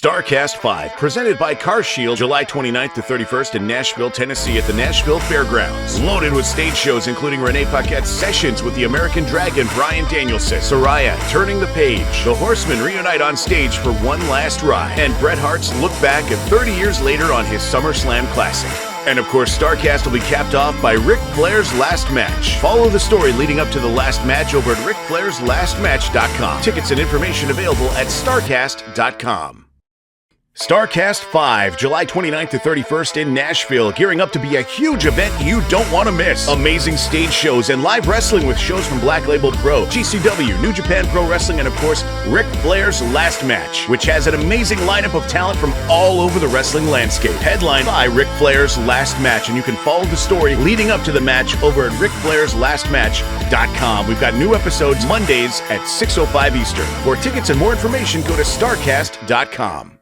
Starcast 5, presented by CarShield, July 29th to 31st in Nashville, Tennessee at the Nashville Fairgrounds. Loaded with stage shows including Renee Paquette's Sessions with the American Dragon Bryan Danielson, Soraya Turning the Page, the Horsemen reunite on stage for one last ride, and Bret Hart's look back at 30 years later on his SummerSlam Classic. And of course, Starcast will be capped off by Ric Flair's last match. Follow the story leading up to the last match over at RicFlairsLastMatch.com. Tickets and information available at Starcast.com. Starcast 5, July 29th to 31st in Nashville, gearing up to be a huge event you don't want to miss. Amazing stage shows and live wrestling with shows from Black Label Pro, GCW, New Japan Pro Wrestling, and of course, Ric Flair's Last Match, which has an amazing lineup of talent from all over the wrestling landscape. Headlined by Ric Flair's Last Match, and you can follow the story leading up to the match over at RicFlairsLastMatch.com. We've got new episodes Mondays at 6:05 Eastern. For tickets and more information, go to Starcast.com.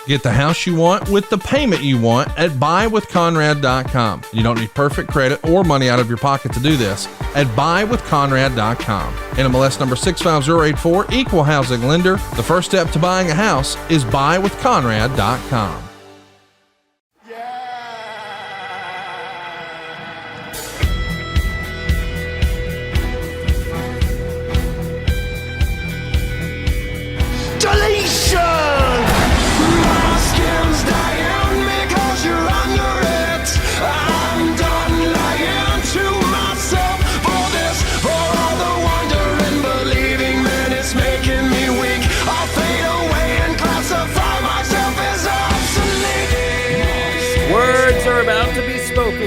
Get the house you want with the payment you want at buywithconrad.com. You don't need perfect credit or money out of your pocket to do this at buywithconrad.com. NMLS number 65084, equal housing lender. The first step to buying a house is buywithconrad.com.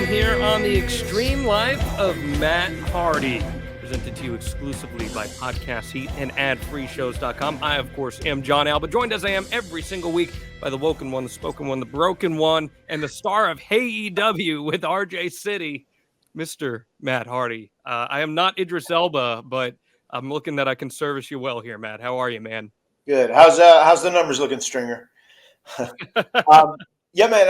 Here on the Extreme Life of Matt Hardy, presented to you exclusively by Podcast Heat and AdFreeShows.com. I, of course, am John Alba, joined as I am every single week by the woken one, the spoken one, the broken one, and the star of AEW with RJ City, Mr. Matt Hardy. I am not Idris Elba, but I'm looking that I can service you well here, Matt. How are you, man? Good. How's the numbers looking, Stringer? Yeah, man,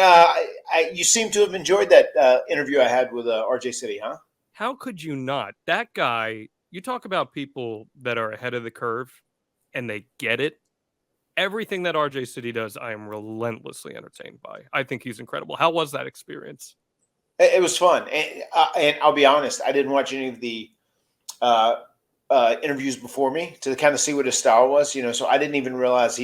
you seem to have enjoyed that interview I had with RJ City, huh? How could you not? That guy, you talk about people that are ahead of the curve and they get it. Everything that RJ City does, I am relentlessly entertained by. I think he's incredible. How was that experience? It was fun. And I'll be honest, I didn't watch any of the interviews before me to kind of see what his style was, so I didn't even realize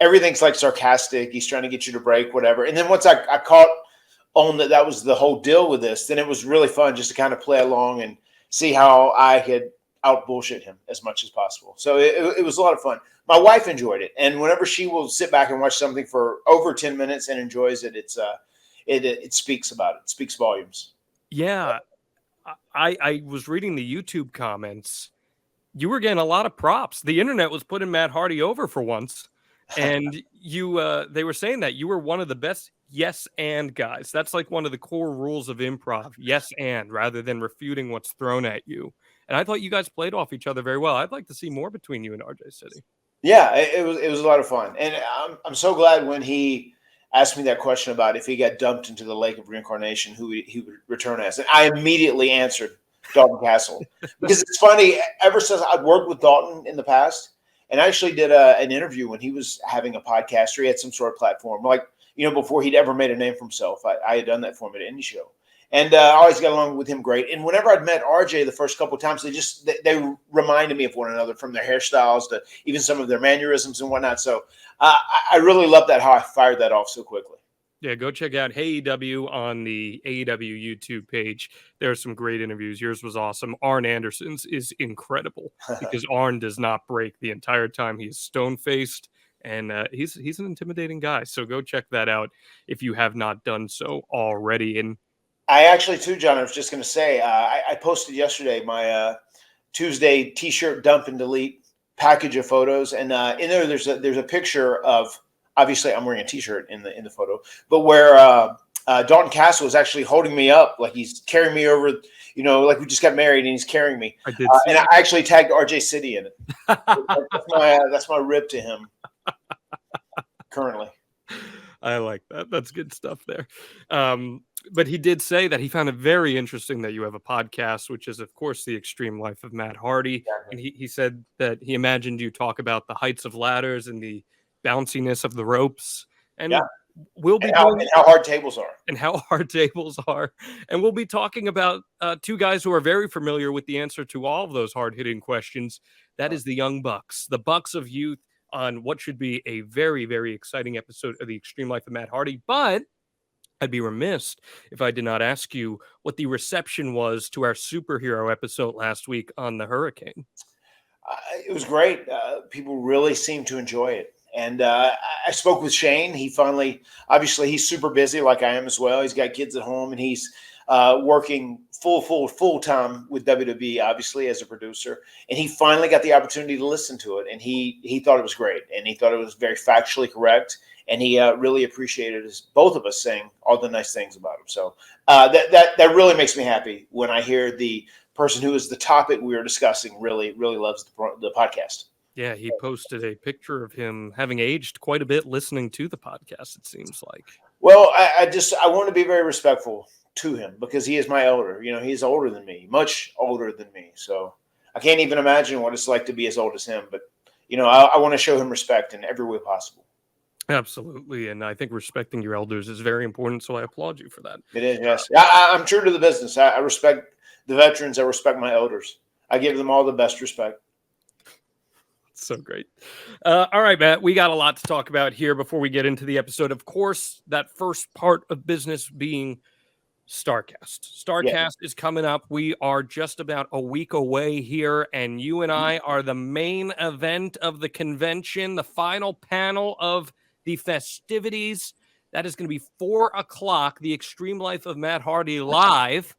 everything's like sarcastic. He's trying to get you to break, whatever. And then once I caught on that was the whole deal with this, then it was really fun just to kind of play along and see how I could out bullshit him as much as possible. So it was a lot of fun. My wife enjoyed it. And whenever she will sit back and watch something for over 10 minutes and enjoys it, it speaks about it. It speaks volumes. Yeah. I was reading the YouTube comments. You were getting a lot of props. The internet was putting Matt Hardy over for once. And they were saying that you were one of the best yes and guys. That's like one of the core rules of improv, yes and, rather than refuting what's thrown at you. And I thought you guys played off each other very well. I'd like to see more between you and RJ City. Yeah, it was a lot of fun. And I'm so glad when he asked me that question about if he got dumped into the lake of reincarnation, who he would return as. And I immediately answered Dalton Castle. Because it's funny, ever since I've worked with Dalton in the past, and I actually did an interview when he was having a podcast or he had some sort of platform, before he'd ever made a name for himself. I had done that for him at any show. And I always got along with him great. And whenever I'd met RJ the first couple of times, they reminded me of one another, from their hairstyles to even some of their mannerisms and whatnot. So I really love that, how I fired that off so quickly. Yeah, go check out AEW on the AEW YouTube page. There are some great interviews. Yours was awesome. Arn Anderson's is incredible because Arn does not break the entire time. He is stone-faced, and he's an intimidating guy. So go check that out if you have not done so already. And I actually, too, John, I was just going to say, I posted yesterday my Tuesday T-shirt dump and delete package of photos, and in there there's a picture of. Obviously, I'm wearing a T-shirt in the photo, but where Dalton Castle is actually holding me up, like he's carrying me over, like we just got married and he's carrying me. I did, and I actually tagged RJ City in it. That's my rib to him currently. I like that. That's good stuff there. But he did say that he found it very interesting that you have a podcast, which is, of course, The Extreme Life of Matt Hardy. Exactly. And he said that he imagined you talk about the heights of ladders and the bounciness of the ropes, and Yeah. we'll be and how hard tables are. And how hard tables are. And we'll be talking about two guys who are very familiar with the answer to all of those hard-hitting questions. That is the Young Bucks, the Bucks of Youth, on what should be a very, very exciting episode of The Extreme Life of Matt Hardy. But I'd be remiss if I did not ask you what the reception was to our superhero episode last week on the Hurricane. It was great. People really seemed to enjoy it. And I spoke with Shane. He finally, obviously, he's super busy like I am as well. He's got kids at home, and he's working full time with WWE, obviously, as a producer. And he finally got the opportunity to listen to it, and he thought it was great, and he thought it was very factually correct, and he really appreciated both of us saying all the nice things about him. So that really makes me happy when I hear the person who is the topic we were discussing really loves the podcast. Yeah, he posted a picture of him having aged quite a bit listening to the podcast, it seems like. Well, I want to be very respectful to him because he is my elder. You know, he's older than me, much older than me. So I can't even imagine what it's like to be as old as him. But, you know, I want to show him respect in every way possible. Absolutely. And I think respecting your elders is very important. So I applaud you for that. It is, yes. I'm true to the business. I respect the veterans. I respect my elders. I give them all the best respect. So great. All right, Matt, we got a lot to talk about here before we get into the episode. Of course, that first part of business being Starcast. Starcast is coming up. We are just about a week away here, and you and I are the main event of the convention, the final panel of the festivities. That is going to be 4 o'clock, The Extreme Life of Matt Hardy live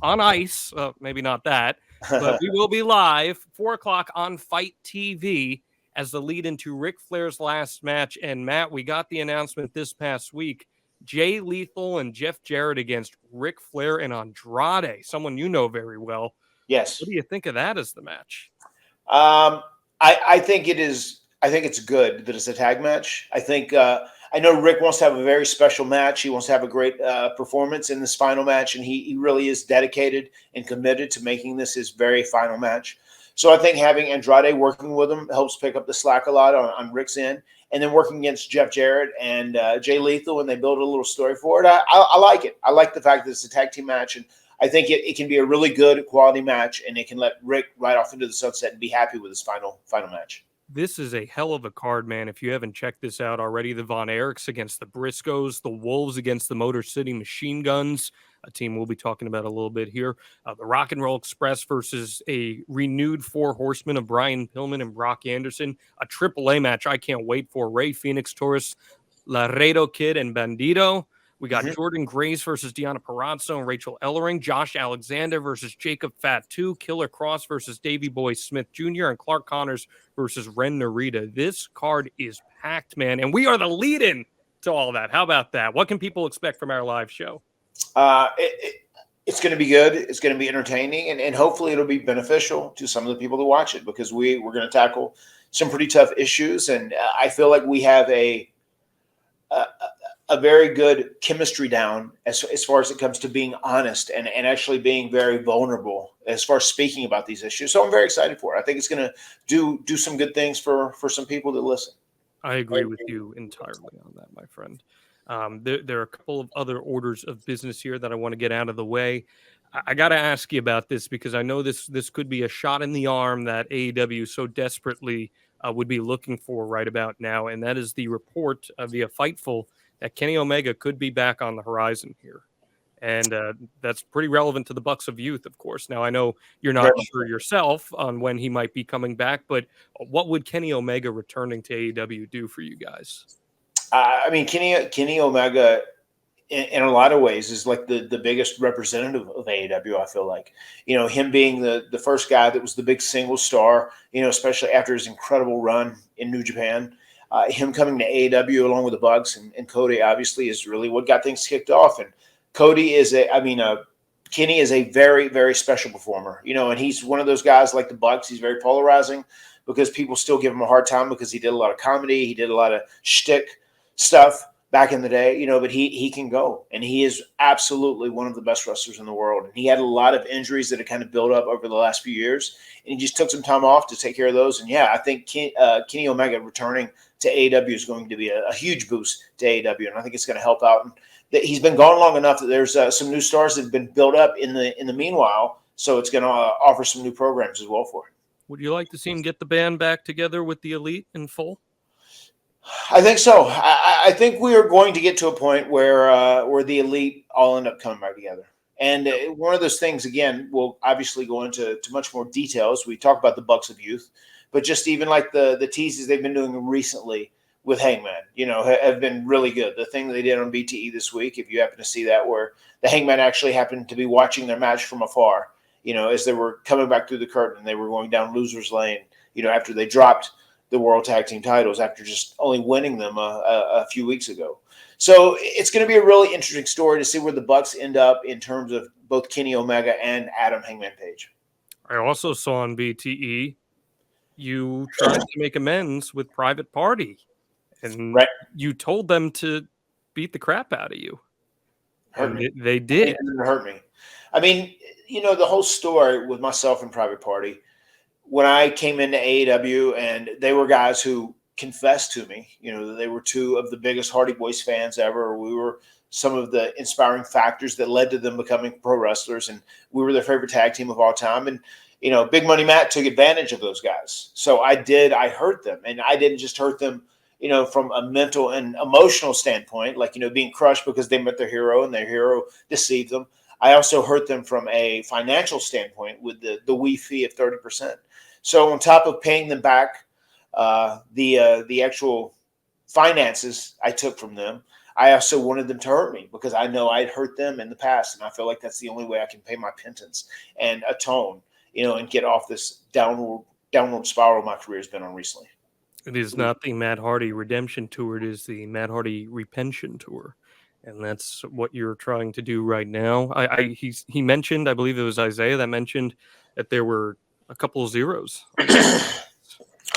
on ice. Maybe not that. But we will be live 4 o'clock on Fight TV as the lead into Ric Flair's last match. And Matt, we got the announcement this past week. Jay Lethal and Jeff Jarrett against Ric Flair and Andrade, someone you know very well. Yes. What do you think of that as the match? I think it is. I think it's good that it's a tag match. I think I know Rick wants to have a very special match. He wants to have a great performance in this final match, and he really is dedicated and committed to making this his very final match. So I think having Andrade working with him helps pick up the slack a lot on Rick's end, and then working against Jeff Jarrett and Jay Lethal, and they build a little story for it. I like it. I like the fact that it's a tag team match, and I think it can be a really good quality match, and it can let Rick ride off into the sunset and be happy with his final match. This is a hell of a card, man. If you haven't checked this out already, the Von Erichs against the Briscoes, the Wolves against the Motor City Machine Guns, a team we'll be talking about a little bit here. The Rock and Roll Express versus a renewed 4 Horsemen of Brian Pillman and Brock Anderson. A AAA match I can't wait for. Rey Fénix Torres, Laredo Kid, and Bandido. We got Jordan Grace versus Deonna Purrazzo and Rachel Ellering. Josh Alexander versus Jacob Fatu. Killer Cross versus Davey Boy Smith Jr. And Clark Connors versus Ren Narita. This card is packed, man. And we are the lead-in to all that. How about that? What can people expect from our live show? It's going to be good. It's going to be entertaining. And hopefully it'll be beneficial to some of the people who watch it because we're going to tackle some pretty tough issues. And I feel like we have a very good chemistry down as far as it comes to being honest and actually being very vulnerable as far as speaking about these issues. So I'm very excited for it. I think it's going to do some good things for some people that listen. I agree with you entirely on that, my friend. There are a couple of other orders of business here that I want to get out of the way. I got to ask you about this because I know this could be a shot in the arm that AEW so desperately would be looking for right about now, and that is the report via Fightful that Kenny Omega could be back on the horizon here. And that's pretty relevant to the Bucks of Youth, of course. Now, I know you're not sure yourself on when he might be coming back, but what would Kenny Omega returning to AEW do for you guys? I mean, Kenny Omega, in a lot of ways, is like the biggest representative of AEW, I feel like. You know, him being the first guy that was the big single star, you know, especially after his incredible run in New Japan. Him coming to AEW along with the Bucks and Cody obviously is really what got things kicked off. And Kenny is a very, very special performer, you know, and he's one of those guys like the Bucks. He's very polarizing because people still give him a hard time because he did a lot of comedy. He did a lot of shtick stuff back in the day, you know, but he can go, and he is absolutely one of the best wrestlers in the world. And he had a lot of injuries that had kind of built up over the last few years, and he just took some time off to take care of those. And yeah, I think Kenny Omega returning to to AEW is going to be a huge boost to AEW, and I think it's going to help out. And he's been gone long enough that there's some new stars that have been built up in the meanwhile, so it's going to offer some new programs as well for him. Would you like to see him get the band back together with the Elite in full? I think so. I think we are going to get to a point where the Elite all end up coming back together. And one of those things, again, we'll obviously go into much more details. We talk about the Bucks of Youth, but just even like the teases they've been doing recently with Hangman, have been really good. The thing that they did on BTE this week, if you happen to see that, where the Hangman actually happened to be watching their match from afar, as they were coming back through the curtain, they were going down loser's lane, after they dropped the World Tag Team titles after just only winning them a few weeks ago. So it's going to be a really interesting story to see where the Bucks end up in terms of both Kenny Omega and Adam Hangman Page. I also saw on BTE you tried to make amends with Private Party, and you told them to beat the crap out of you. They did. It didn't hurt me. I mean, the whole story with myself and Private Party, when I came into AEW, and they were guys who confessed to me, that they were two of the biggest Hardy Boys fans ever. We were some of the inspiring factors that led to them becoming pro wrestlers, and we were their favorite tag team of all time. And, Big Money Matt took advantage of those guys. So I hurt them, and I didn't just hurt them, from a mental and emotional standpoint, like, being crushed because they met their hero and their hero deceived them. I also hurt them from a financial standpoint with the wee fee of 30%. So on top of paying them back the actual finances I took from them, I also wanted them to hurt me because I know I'd hurt them in the past, and I feel like that's the only way I can pay my penance and atone, and get off this downward spiral my career has been on recently. It is not the Matt Hardy Redemption Tour. It is the Matt Hardy Repension Tour. And that's what you're trying to do right now. He mentioned, I believe it was Isaiah that mentioned that there were a couple of zeros.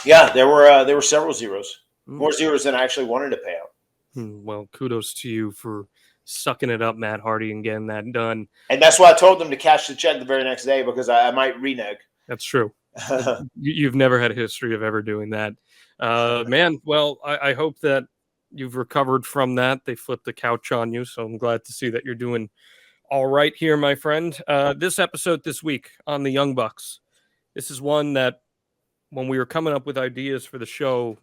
Yeah, there were several zeros. More zeros than I actually wanted to pay out. Well, kudos to you for sucking it up, Matt Hardy, and getting that done. And that's why I told them to cash the check the very next day, because I might renege. That's true. You've never had a history of ever doing that. Man, well, I hope that you've recovered from that. They flipped the couch on you, so I'm glad to see that you're doing all right here, my friend. This episode this week on the Young Bucks, this is one that when we were coming up with ideas for the show,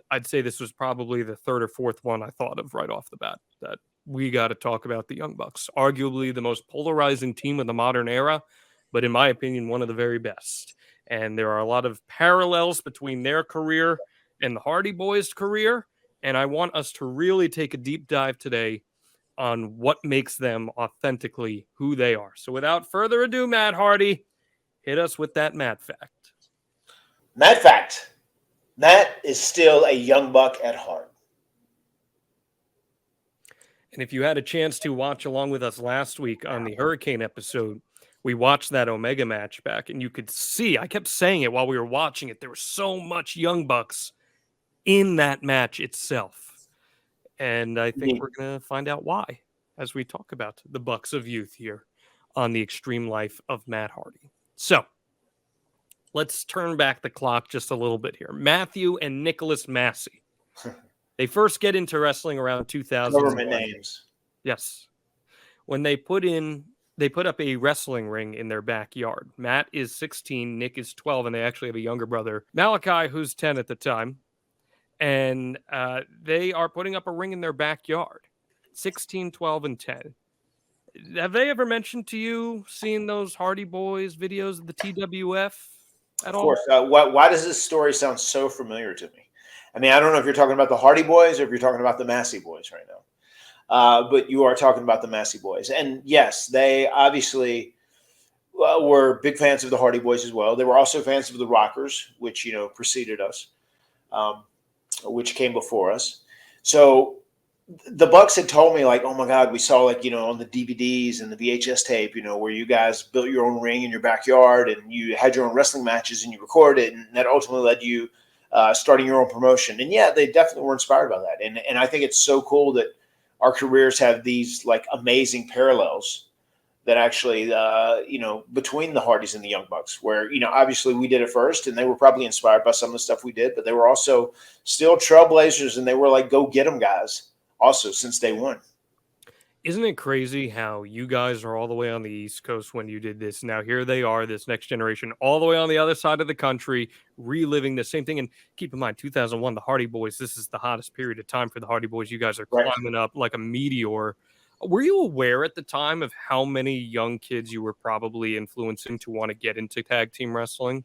I'd say this was probably the third or fourth one I thought of right off the bat, that we got to talk about the Young Bucks, arguably the most polarizing team of the modern era, but in my opinion, one of the very best. And there are a lot of parallels between their career and the Hardy Boys' career. And I want us to really take a deep dive today on what makes them authentically who they are. So without further ado, Matt Hardy, hit us with that Matt fact. Matt fact. Matt is still a young buck at heart. And if you had a chance to watch along with us last week on the Hurricane episode, we watched that Omega match back, and you could see, I kept saying it while we were watching it, there was so much Young Bucks in that match itself. And I think we're going to find out why as we talk about the Bucks of Youth here on the Extreme Life of Matt Hardy. So let's turn back the clock just a little bit here. Matthew and Nicholas Massey. They first get into wrestling around 2000. Government names. Yes. When they put up a wrestling ring in their backyard. Matt is 16, Nick is 12, and they actually have a younger brother, Malachi, who's 10 at the time. And they are putting up a ring in their backyard. 16, 12, and 10. Have they ever mentioned to you seeing those Hardy Boys videos of the TWF at all? Of course. Why does this story sound so familiar to me? I mean, I don't know if you're talking about the Hardy Boys or if you're talking about the Massey Boys right now. But you are talking about the Massey Boys. And yes, they obviously were big fans of the Hardy Boys as well. They were also fans of the Rockers, which, preceded us, which came before us. So the Bucks had told me, like, oh my God, we saw, like, on the DVDs and the VHS tape, where you guys built your own ring in your backyard and you had your own wrestling matches and you recorded it, and that ultimately led you starting your own promotion. And yeah, they definitely were inspired by that. And I think it's so cool that our careers have these, like, amazing parallels that actually, between the Hardys and the Young Bucks, where, obviously we did it first and they were probably inspired by some of the stuff we did, but they were also still trailblazers and they were like, go get them guys also since day one. Isn't it crazy how you guys are all the way on the East Coast when you did this? Now here they are, this next generation, all the way on the other side of the country, reliving the same thing. And keep in mind, 2001, the Hardy Boys, this is the hottest period of time for the Hardy Boys. You guys are climbing up like a meteor. Were you aware at the time of how many young kids you were probably influencing to want to get into tag team wrestling?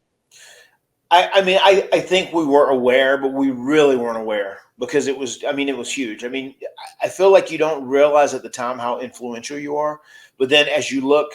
I think we were aware, but we really weren't aware because it was huge. I feel like you don't realize at the time how influential you are, but then as you look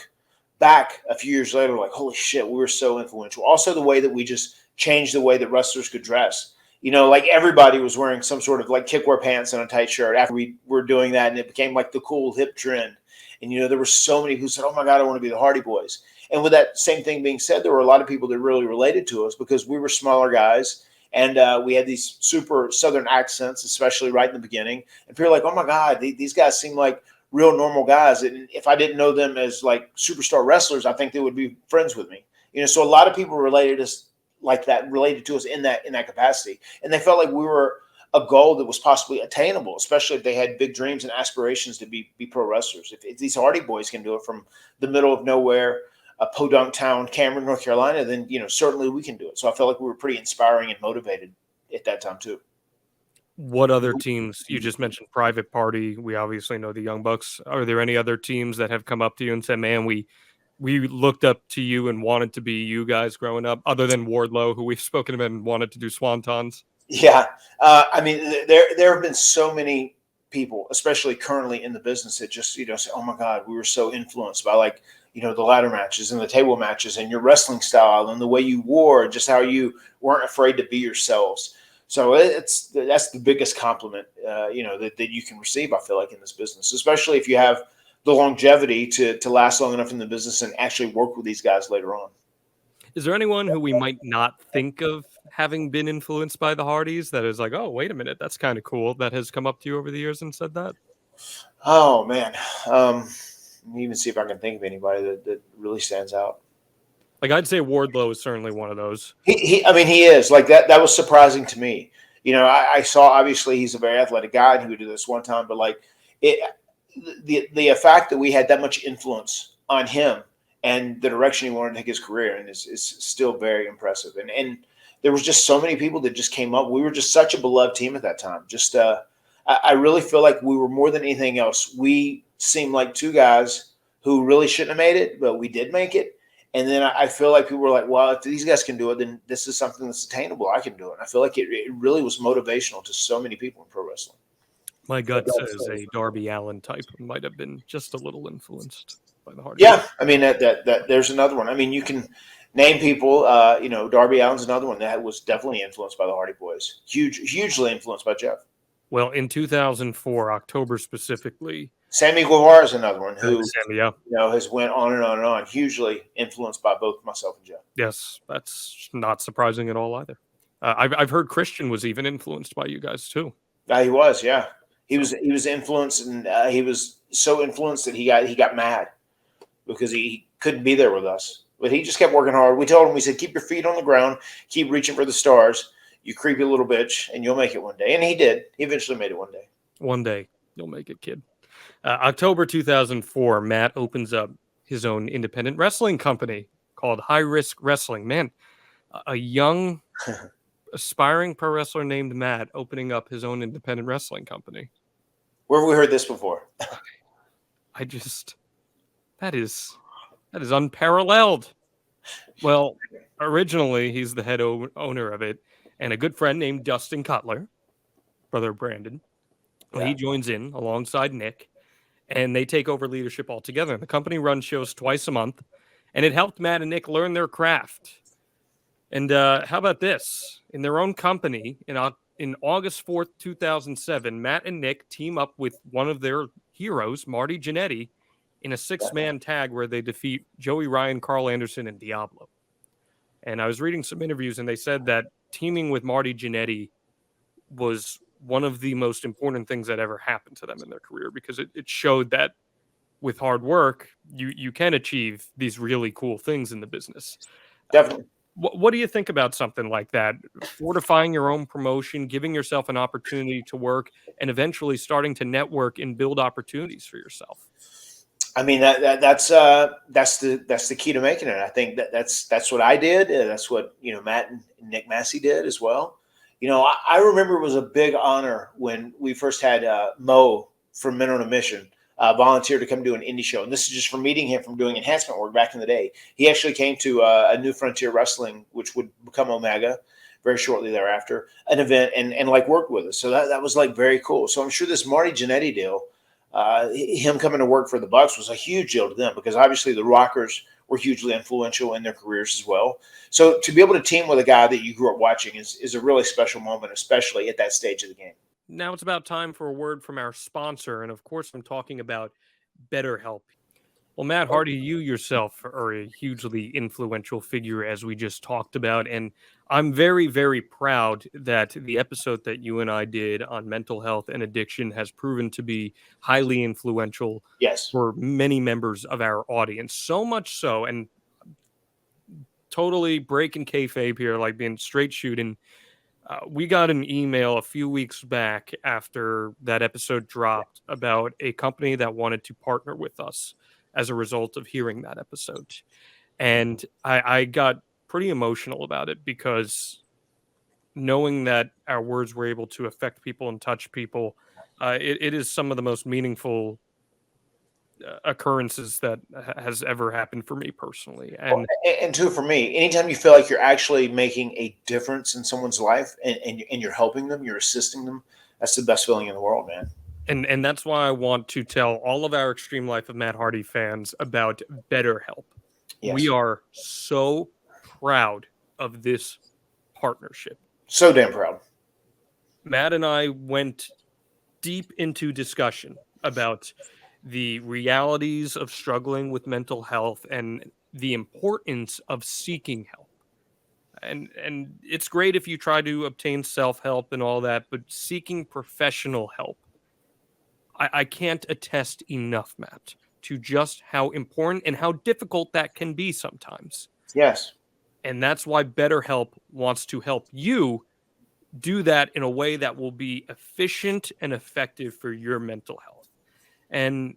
back a few years later, like, holy shit, we were so influential. Also, the way that we just changed the way that wrestlers could dress. Like everybody was wearing some sort of like kickwear pants and a tight shirt after we were doing that, and it became like the cool hip trend. And, there were so many who said, oh my God, I want to be the Hardy Boys. And with that same thing being said, there were a lot of people that really related to us because we were smaller guys and we had these super Southern accents, especially right in the beginning. And people were like, oh my God, these guys seem like real normal guys. And if I didn't know them as like superstar wrestlers, I think they would be friends with me. So a lot of people related to us in that capacity. And they felt like we were a goal that was possibly attainable, especially if they had big dreams and aspirations to be pro wrestlers. If these Hardy Boys can do it from the middle of nowhere, podunk town, Cameron, North Carolina, then, certainly we can do it. So I felt like we were pretty inspiring and motivated at that time too. What other teams? You just mentioned Private Party. We obviously know the Young Bucks. Are there any other teams that have come up to you and said, man, we looked up to you and wanted to be you guys growing up, other than Wardlow, who we've spoken about and wanted to do Swantons? Yeah. There have been so many people, especially currently in the business, that just, say, oh my God, we were so influenced by like, the ladder matches and the table matches and your wrestling style and the way you wore, just how you weren't afraid to be yourselves. So that's the biggest compliment, that you can receive, I feel like, in this business, especially if you have the longevity to last long enough in the business and actually work with these guys later on. Is there anyone who we might not think of having been influenced by the Hardys that is like, oh, wait a minute, that's kind of cool, that has come up to you over the years and said that? Oh, man. Let me even see if I can think of anybody that really stands out. Like, I'd say Wardlow is certainly one of those. He is. Like, that was surprising to me. I saw, obviously, he's a very athletic guy, and he would do this one time, but, like, the fact that we had that much influence on him and the direction he wanted to take his career and is still very impressive. And there was just so many people that just came up. We were just such a beloved team at that time. Just I really feel like we were more than anything else. We seemed like two guys who really shouldn't have made it, but we did make it. And then I feel like people were like, well, if these guys can do it, then this is something that's attainable. I can do it. And I feel like it really was motivational to so many people in pro wrestling. My gut says a Darby Allin type might have been just a little influenced by the Hardys. Yeah, that there's another one. You can name people. Darby Allin's another one that was definitely influenced by the Hardy Boys. Hugely influenced by Jeff. Well, in 2004, October specifically, Sammy Guevara is another one who has went on and on and on. Hugely influenced by both myself and Jeff. Yes, that's not surprising at all either. I've heard Christian was even influenced by you guys too. He was, yeah. He was influenced, and he was so influenced that he got mad because he couldn't be there with us. But he just kept working hard. We told him, we said, keep your feet on the ground, keep reaching for the stars, you creepy little bitch, and you'll make it one day. And he did. He eventually made it one day. One day, you'll make it, kid. October 2004, Matt opens up his own independent wrestling company called High Risk Wrestling. Man, a young, aspiring pro wrestler named Matt opening up his own independent wrestling company. Where have we heard this before? That is unparalleled. Well, originally, he's the head owner of it, and a good friend named Dustin Cutler, brother of Brandon. He joins in alongside Nick, and they take over leadership altogether. The company runs shows twice a month, and it helped Matt and Nick learn their craft. And how about this? In their own company, in August 4th, 2007, Matt and Nick team up with one of their heroes, Marty Jannetty, in a 6-man tag where they defeat Joey Ryan, Carl Anderson, and Diablo. And I was reading some interviews, and they said that teaming with Marty Jannetty was one of the most important things that ever happened to them in their career, because it showed that with hard work, you can achieve these really cool things in the business. Definitely. What do you think about something like that? Fortifying your own promotion, giving yourself an opportunity to work, and eventually starting to network and build opportunities for yourself. I mean, that's the key to making it. I think that's what I did. That's what, Matt and Nick Massey did as well. I remember it was a big honor when we first had Mo from Men on a Mission volunteer to come do an indie show. And this is just from meeting him from doing enhancement work back in the day. He actually came to a New Frontier Wrestling, which would become Omega very shortly thereafter, an event, and like worked with us. So that was like very cool. So I'm sure this Marty Jannetty deal, him coming to work for the Bucks, was a huge deal to them, because obviously the Rockers were hugely influential in their careers as well. So to be able to team with a guy that you grew up watching is a really special moment, especially at that stage of the game. Now it's about time for a word from our sponsor. And of course, I'm talking about BetterHelp. Well, Matt Hardy, you yourself are a hugely influential figure, as we just talked about. And I'm very, very proud that the episode that you and I did on mental health and addiction has proven to be highly influential for many members of our audience. So much so, and totally breaking kayfabe here, like being straight shooting. We got an email a few weeks back after that episode dropped about a company that wanted to partner with us as a result of hearing that episode. And I got pretty emotional about it, because knowing that our words were able to affect people and touch people, it is some of the most meaningful occurrences that has ever happened for me personally. And too, for me, anytime you feel like you're actually making a difference in someone's life and you're helping them, you're assisting them, that's the best feeling in the world, man. And that's why I want to tell all of our Extreme Life of Matt Hardy fans about BetterHelp. Yes. We are so proud of this partnership. So damn proud. Matt and I went deep into discussion about the realities of struggling with mental health and the importance of seeking help. And it's great if you try to obtain self-help and all that, but seeking professional help, I can't attest enough, Matt, to just how important and how difficult that can be sometimes. Yes. And that's why BetterHelp wants to help you do that in a way that will be efficient and effective for your mental health. And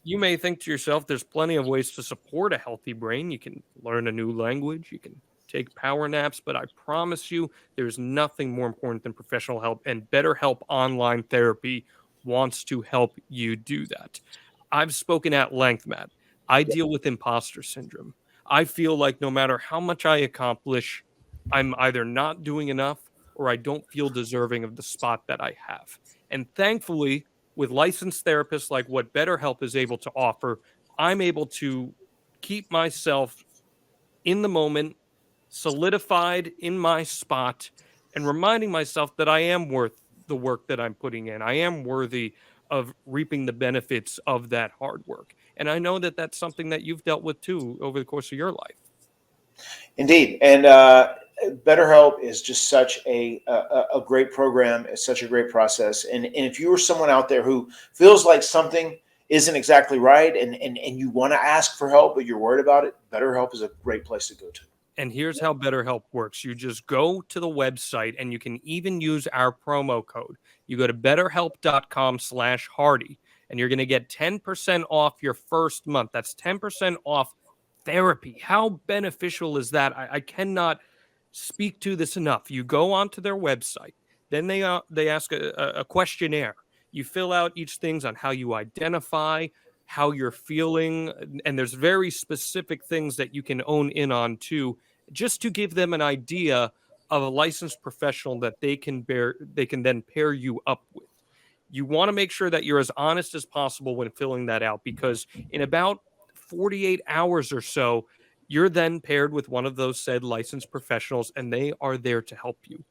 you may think to yourself, there's plenty of ways to support a healthy brain. You can learn a new language. You can take power naps. But I promise you, there's nothing more important than professional help. And BetterHelp Online Therapy wants to help you do that. I've spoken at length, Matt. I deal with imposter syndrome. I feel like no matter how much I accomplish, I'm either not doing enough or I don't feel deserving of the spot that I have. And thankfully, with licensed therapists like what BetterHelp is able to offer, I'm able to keep myself in the moment, solidified in my spot, and reminding myself that I am worth the work that I'm putting in. I am worthy of reaping the benefits of that hard work. And I know that that's something that you've dealt with too over the course of your life. Indeed. And BetterHelp is just such a great program. It's such a great process. And if you are someone out there who feels like something isn't exactly right and you want to ask for help, but you're worried about it, BetterHelp is a great place to go to. And here's how BetterHelp works. You just go to the website, and you can even use our promo code. You go to betterhelp.com/Hardy, and you're going to get 10% off your first month. That's 10% off therapy. How beneficial is that? I cannot speak to this enough. You go onto their website. Then they ask a questionnaire. You fill out each thing on how you identify, how you're feeling, and there's very specific things that you can own in on too, just to give them an idea of a licensed professional that they can then pair you up with. You want to make sure that you're as honest as possible when filling that out, because in about 48 hours or so, you're then paired with one of those said licensed professionals, and they are there to help you.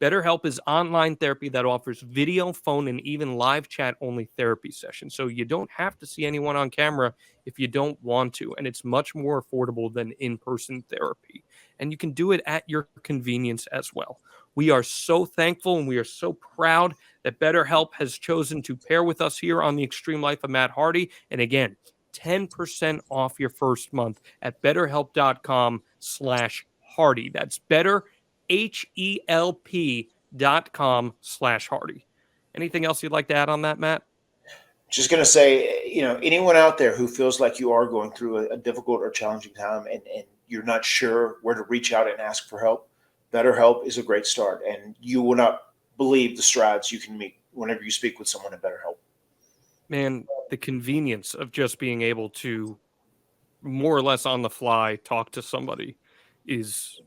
BetterHelp is online therapy that offers video, phone, and even live chat-only therapy sessions. So you don't have to see anyone on camera if you don't want to, and it's much more affordable than in-person therapy. And you can do it at your convenience as well. We are so thankful and we are so proud that BetterHelp has chosen to pair with us here on the Extreme Life of Matt Hardy. And again, 10% off your first month at betterhelp.com/Hardy. That's better, HELP.com/Hardy. Anything else you'd like to add on that, Matt? Just going to say, anyone out there who feels like you are going through a difficult or challenging time and you're not sure where to reach out and ask for help, BetterHelp is a great start. And you will not believe the strides you can make whenever you speak with someone at BetterHelp. Man, the convenience of just being able to more or less on the fly talk to somebody is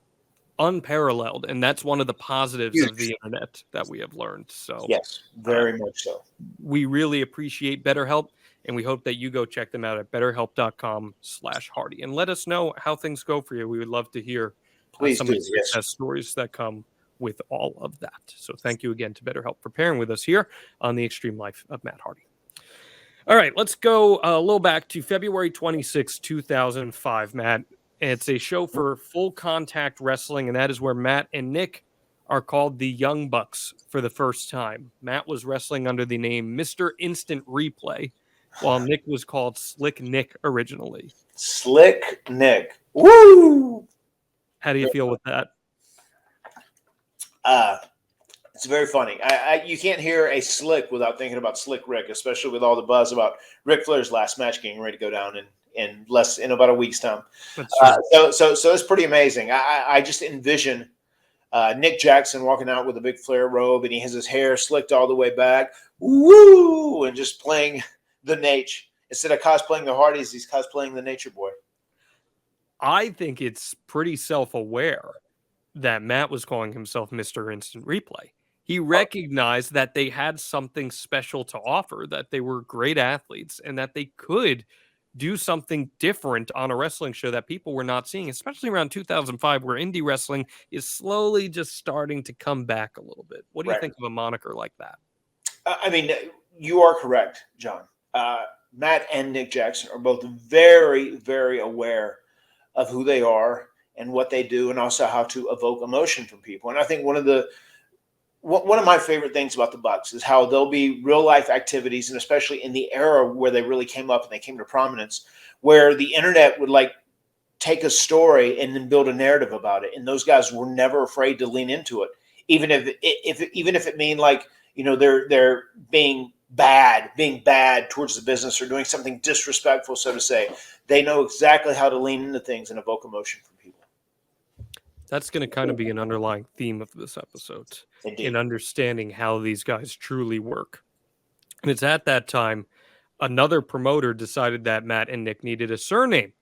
unparalleled, and that's one of the positives of the internet that we have learned. So yes, very much so. We really appreciate BetterHelp, and we hope that you go check them out at betterhelp.com/Hardy and let us know how things go for you. We would love to hear some of the success stories that come with all of that. So thank you again to BetterHelp for pairing with us here on the Extreme Life of Matt Hardy. All right, let's go a little back to February 26, 2005, Matt. It's a show for Full Contact Wrestling, and that is where Matt and Nick are called the Young Bucks for the first time. Matt was wrestling under the name Mr. Instant Replay, while Nick was called Slick Nick originally. Slick Nick. Woo! How do you feel with that? It's very funny. You can't hear a Slick without thinking about Slick Rick, especially with all the buzz about Ric Flair's last match getting ready to go down in about a week's time. So it's pretty amazing. I just envision Nick Jackson walking out with a big Flair robe, and he has his hair slicked all the way back, woo, and just playing the Nate. Instead of cosplaying the Hardys, he's cosplaying the Nature Boy. I think it's pretty self-aware that Matt was calling himself Mr. Instant Replay. He recognized that they had something special to offer, that they were great athletes, and that they could do something different on a wrestling show that people were not seeing, especially around 2005, where indie wrestling is slowly just starting to come back a little bit. What do you think of a moniker like that? I mean, you are correct, John. Matt and Nick Jackson are both very, very aware of who they are and what they do, and also how to evoke emotion from people. And I think one of my favorite things about the Bucks is how there'll be real life activities, and especially in the era where they really came up and they came to prominence, where the internet would like take a story and then build a narrative about it. And those guys were never afraid to lean into it, even if it mean like, they're being bad towards the business or doing something disrespectful, so to say. They know exactly how to lean into things and evoke emotion from people. That's going to kind of be an underlying theme of this episode. Indeed. In understanding how these guys truly work. And it's at that time, another promoter decided that Matt and Nick needed a surname,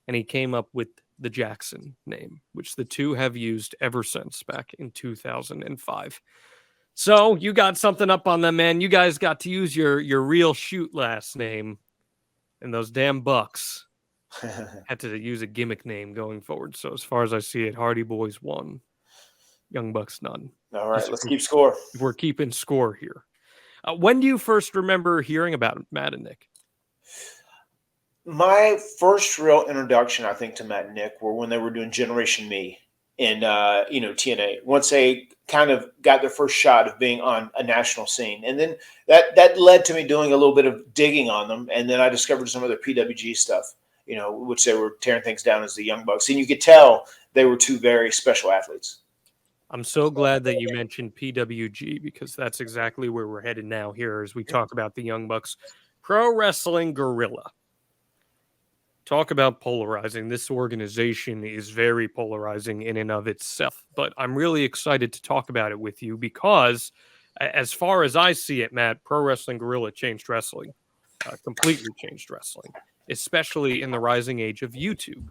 and he came up with the Jackson name, which the two have used ever since back in 2005. So you got something up on them, man. You guys got to use your real shoot last name, and those damn Bucks had to use a gimmick name going forward. So as far as I see it, Hardy Boys 1, Young Bucks none. All right, let's keep score. We're keeping score here. When do you first remember hearing about Matt and Nick? My first real introduction, I think, to Matt and Nick were when they were doing Generation Me in TNA. Once they kind of got their first shot of being on a national scene, and then that led to me doing a little bit of digging on them, and then I discovered some of their PWG stuff, which they were tearing things down as the Young Bucks, and you could tell they were two very special athletes. I'm so glad that you mentioned PWG, because that's exactly where we're headed now here as we talk about the Young Bucks. Pro Wrestling Guerrilla. Talk about polarizing. This organization is very polarizing in and of itself, but I'm really excited to talk about it with you because as far as I see it, Matt, Pro Wrestling Guerrilla changed wrestling, completely changed wrestling, especially in the rising age of YouTube.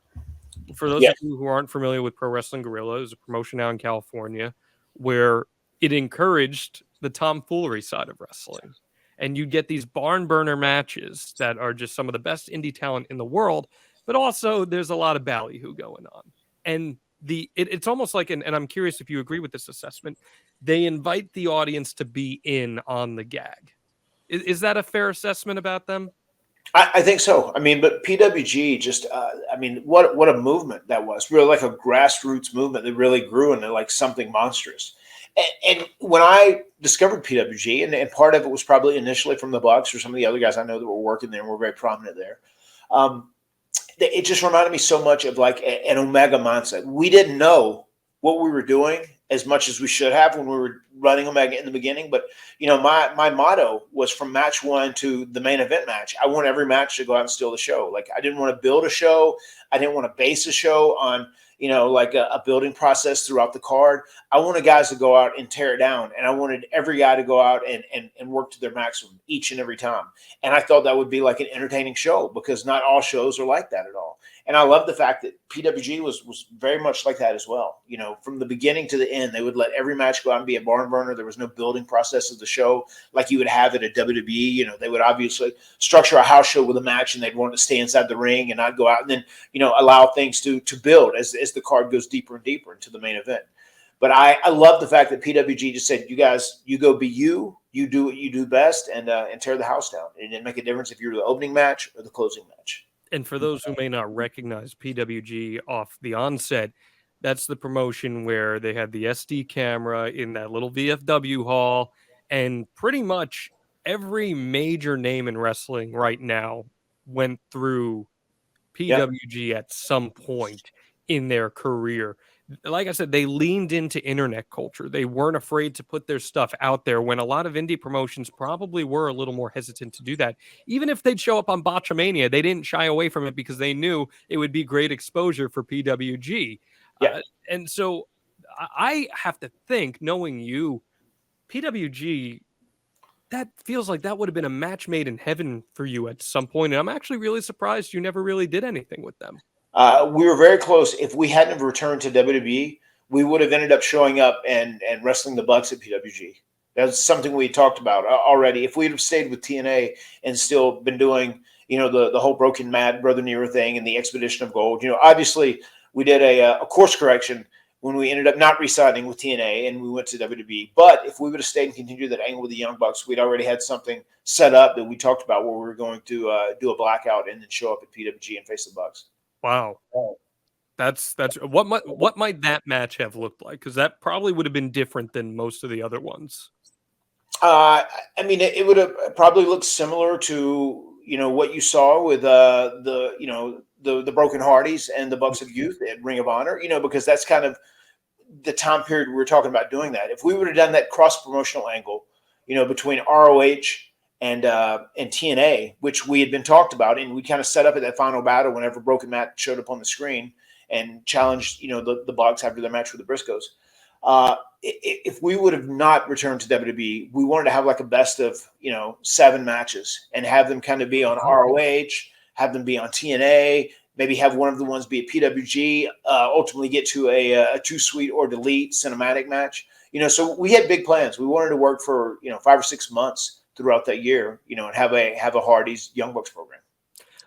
For those of you who aren't familiar with Pro Wrestling Guerrilla, it's a promotion out in California where it encouraged the tomfoolery side of wrestling. And you get these barn burner matches that are just some of the best indie talent in the world, but also there's a lot of ballyhoo going on. And it's almost like, and I'm curious if you agree with this assessment, they invite the audience to be in on the gag. Is that a fair assessment about them? I think so. I mean, but PWG just, what a movement that was. Really like a grassroots movement that really grew into like something monstrous. And when I discovered PWG, and part of it was probably initially from the Bucks or some of the other guys I know that were working there and were very prominent there. It just reminded me so much of like an Omega mindset. We didn't know what we were doing as much as we should have when we were running Omega in the beginning. But, my motto was from match one to the main event match. I want every match to go out and steal the show. Like, I didn't want to build a show. I didn't want to base a show on, like a building process throughout the card. I wanted guys to go out and tear it down. And I wanted every guy to go out and work to their maximum each and every time. And I thought that would be like an entertaining show, because not all shows are like that at all. And I love the fact that PWG was very much like that as well. From the beginning to the end, they would let every match go out and be a barn burner. There was no building process of the show like you would have at a WWE. They would obviously structure a house show with a match, and they'd want to stay inside the ring and not go out and then, allow things to build as the card goes deeper and deeper into the main event. But I love the fact that PWG just said, you guys, you go be you do what you do best, and tear the house down. It didn't make a difference if you were the opening match or the closing match. And for those who may not recognize PWG off the onset, that's the promotion where they had the SD camera in that little VFW hall, and pretty much every major name in wrestling right now went through PWG at some point in their career. Like I said, they leaned into internet culture. They weren't afraid to put their stuff out there when a lot of indie promotions probably were a little more hesitant to do that. Even if they'd show up on Botchamania, they didn't shy away from it because they knew it would be great exposure for PWG. Yeah. And so I have to think, knowing you, PWG, that feels like that would have been a match made in heaven for you at some point. And I'm actually really surprised you never really did anything with them. We were very close. If we hadn't returned to WWE, we would have ended up showing up and wrestling the Bucks at PWG. That's something we talked about already. If we'd have stayed with TNA and still been doing, the whole Broken Mad Brother Nero thing and the Expedition of Gold, obviously we did a course correction when we ended up not re-signing with TNA and we went to WWE. But if we would have stayed and continued that angle with the Young Bucks, we'd already had something set up that we talked about where we were going to do a blackout and then show up at PWG and face the Bucks. Wow. That's what might that match have looked like? Because that probably would have been different than most of the other ones. It would have probably looked similar to what you saw with the Broken Hardys and the Bucks of Youth at Ring of Honor. Because that's kind of the time period we were talking about doing that. If we would have done that cross promotional angle, between ROH and TNA, which we had been talked about, and we kind of set up at that final battle whenever Broken Matt showed up on the screen and challenged, the Bucks after their match with the Briscoes. If we would have not returned to WWE, we wanted to have like a best of, 7 matches and have them kind of be on ROH, have them be on TNA, maybe have one of the ones be at PWG, ultimately get to a Too Sweet or Delete cinematic match. So we had big plans. We wanted to work for, 5 or 6 months throughout that year, and have a Hardy's Young Bucks program.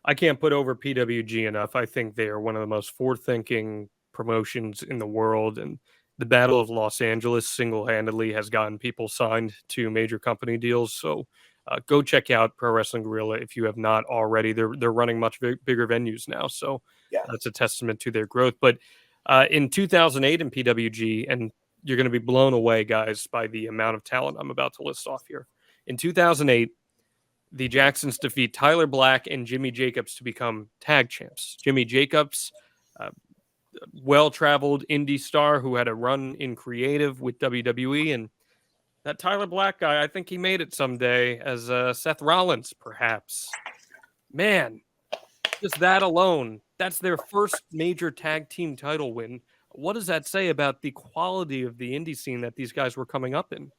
I can't put over PWG enough. I think they are one of the most forward-thinking promotions in the world, and the Battle of Los Angeles single-handedly has gotten people signed to major company deals. So go check out Pro Wrestling Guerrilla if you have not already. They're running much bigger venues now, so that's a testament to their growth. But in 2008 in PWG, and you're going to be blown away, guys, by the amount of talent I'm about to list off here. In 2008, the Jacksons defeat Tyler Black and Jimmy Jacobs to become tag champs. Jimmy Jacobs, well-traveled indie star who had a run in creative with WWE, and that Tyler Black guy, I think he made it someday as Seth Rollins, perhaps. Man, just that alone, that's their first major tag team title win. What does that say about the quality of the indie scene that these guys were coming up in?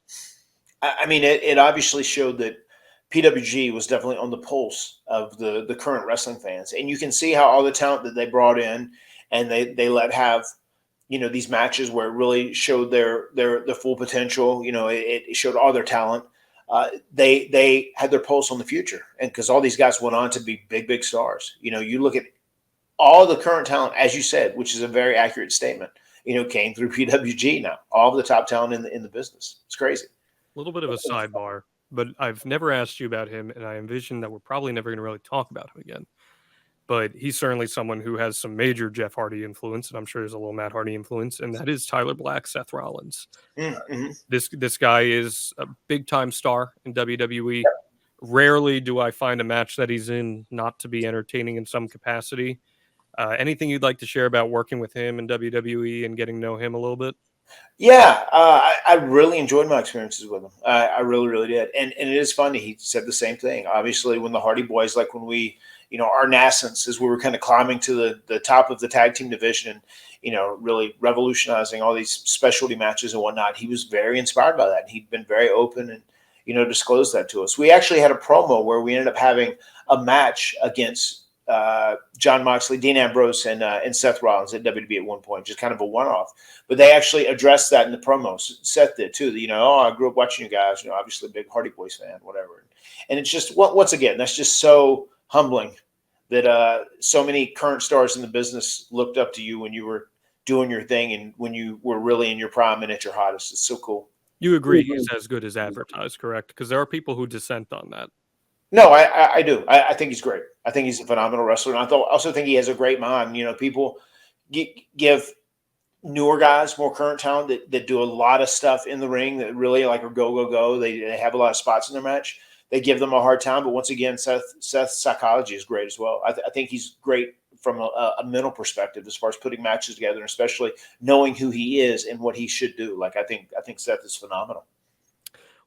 It obviously showed that PWG was definitely on the pulse of the current wrestling fans. And you can see how all the talent that they brought in and they let have, these matches where it really showed their full potential. It showed all their talent. They had their pulse on the future. And because all these guys went on to be big, big stars. You look at all the current talent, as you said, which is a very accurate statement, came through PWG now. All of the top talent in the business. It's crazy. A little bit of a sidebar, but I've never asked you about him, and I envision that we're probably never going to really talk about him again. but he's certainly someone who has some major Jeff Hardy influence, and I'm sure there's a little Matt Hardy influence, and that is Tyler Black, Seth Rollins. Mm-hmm. This guy is a big-time star in WWE. Rarely do I find a match that he's in not to be entertaining in some capacity. Anything you'd like to share about working with him in WWE and getting to know him a little bit? Yeah, I really enjoyed my experiences with him. I really, really did. And it is funny. He said the same thing. Obviously, when the Hardy Boys, like when we, our nascence as we were kind of climbing to the top of the tag team division and, really revolutionizing all these specialty matches and whatnot, he was very inspired by that. He'd been very open and, disclosed that to us. We actually had a promo where we ended up having a match against John Moxley, Dean Ambrose, and Seth Rollins at WWE at one point, just kind of a one-off. But they actually addressed that in the promos. Seth did too. I grew up watching you guys. Obviously a big Hardy Boys fan, whatever. And it's just once again, that's just so humbling that so many current stars in the business looked up to you when you were doing your thing and when you were really in your prime and at your hottest. It's so cool. You agree he's as good as advertised, correct? Because there are people who dissent on that. No, I do. I think he's great. I think he's a phenomenal wrestler. And I also think he has a great mind. People give newer guys, more current talent that do a lot of stuff in the ring that really are go. They have a lot of spots in their match. They give them a hard time. But once again, Seth's psychology is great as well. I think he's great from a mental perspective as far as putting matches together, and especially knowing who he is and what he should do. I think Seth is phenomenal.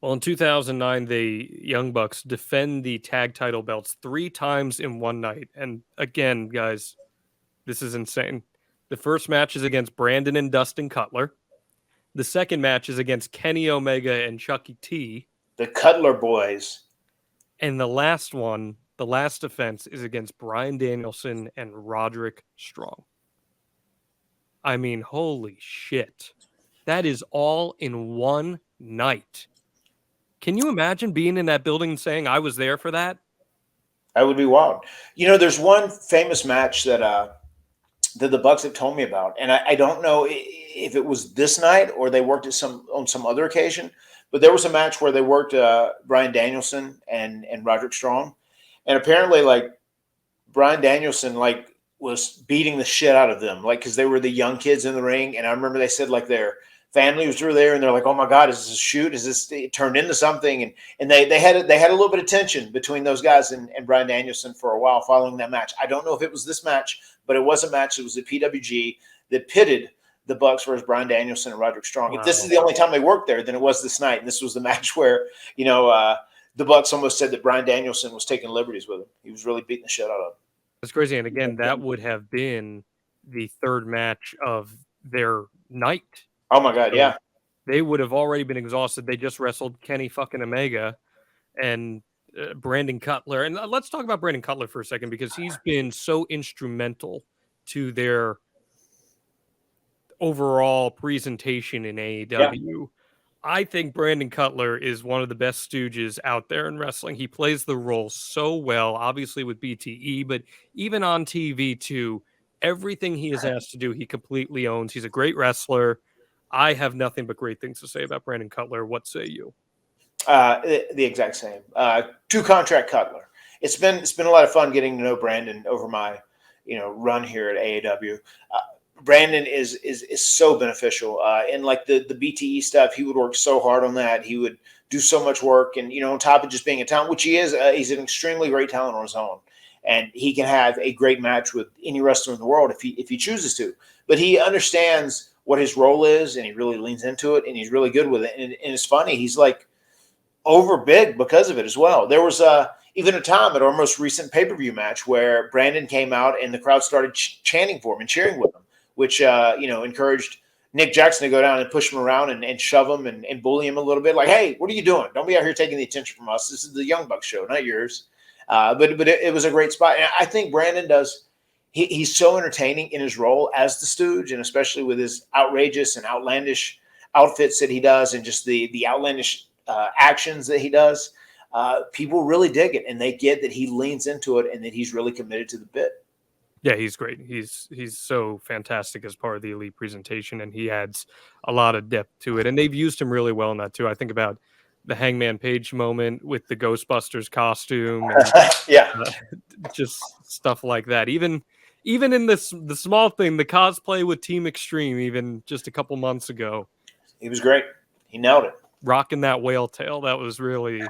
Well, in 2009, the Young Bucks defend the tag title belts 3 times in one night. And again, guys, this is insane. The first match is against Brandon and Dustin Cutler. The second match is against Kenny Omega and Chucky T. The Cutler boys. And the last one, the last defense, is against Bryan Danielson and Roderick Strong. I mean, holy shit. That is all in one night. Can you imagine being in that building and saying, I was there for that? That would be wild. There's one famous match that the Bucks have told me about, and I don't know if it was this night or they worked on some other occasion, but there was a match where they worked Bryan Danielson and Roderick Strong, and apparently Bryan Danielson was beating the shit out of them, because they were the young kids in the ring, and I remember they said their family was through there, and they're like, "Oh my God, is this a shoot? Is this it turned into something?" And they had a little bit of tension between those guys and Bryan Danielson for a while following that match. I don't know if it was this match, but it was a match. It was at PWG that pitted the Bucks versus Bryan Danielson and Roderick Strong. Wow. If this is the only time they worked there, then it was this night, and this was the match where the Bucks almost said that Bryan Danielson was taking liberties with him. He was really beating the shit out of him. That's crazy. And again, that would have been the third match of their night. Oh my God, yeah. They would have already been exhausted. They just wrestled Kenny fucking Omega and Brandon Cutler. And let's talk about Brandon Cutler for a second, because he's been so instrumental to their overall presentation in AEW. Yeah. I think Brandon Cutler is one of the best stooges out there in wrestling. He plays the role so well, obviously with BTE, but even on TV too. Everything he is asked to do, he completely owns. He's a great wrestler. I have nothing but great things to say about Brandon Cutler. What say you? The exact same. 2-contract Cutler. It's been a lot of fun getting to know Brandon over my run here at AEW. Brandon is so beneficial. And the BTE stuff, he would work so hard on that. He would do so much work, and on top of just being a talent, which he is, he's an extremely great talent on his own. And he can have a great match with any wrestler in the world if he chooses to. But he understands what his role is, and he really leans into it, and he's really good with it. And it's funny, he's over big because of it as well. There was even a time at our most recent pay-per-view match where Brandon came out and the crowd started chanting for him and cheering with him, which encouraged Nick Jackson to go down and push him around and shove him and bully him a little bit. Hey, what are you doing? Don't be out here taking the attention from us. This is the Young Bucks show, not yours. But it was a great spot. And I think Brandon does. He's so entertaining in his role as the stooge, and especially with his outrageous and outlandish outfits that he does, and just the outlandish actions that he does. People really dig it, and they get that he leans into it and that he's really committed to the bit. Yeah, he's great. He's so fantastic as part of the Elite presentation, and he adds a lot of depth to it. And they've used him really well in that too. I think about the Hangman Page moment with the Ghostbusters costume. And, yeah. just stuff like that. Even in the small thing, the cosplay with Team Extreme, even just a couple months ago. He was great. He nailed it. Rocking that whale tail. That was really,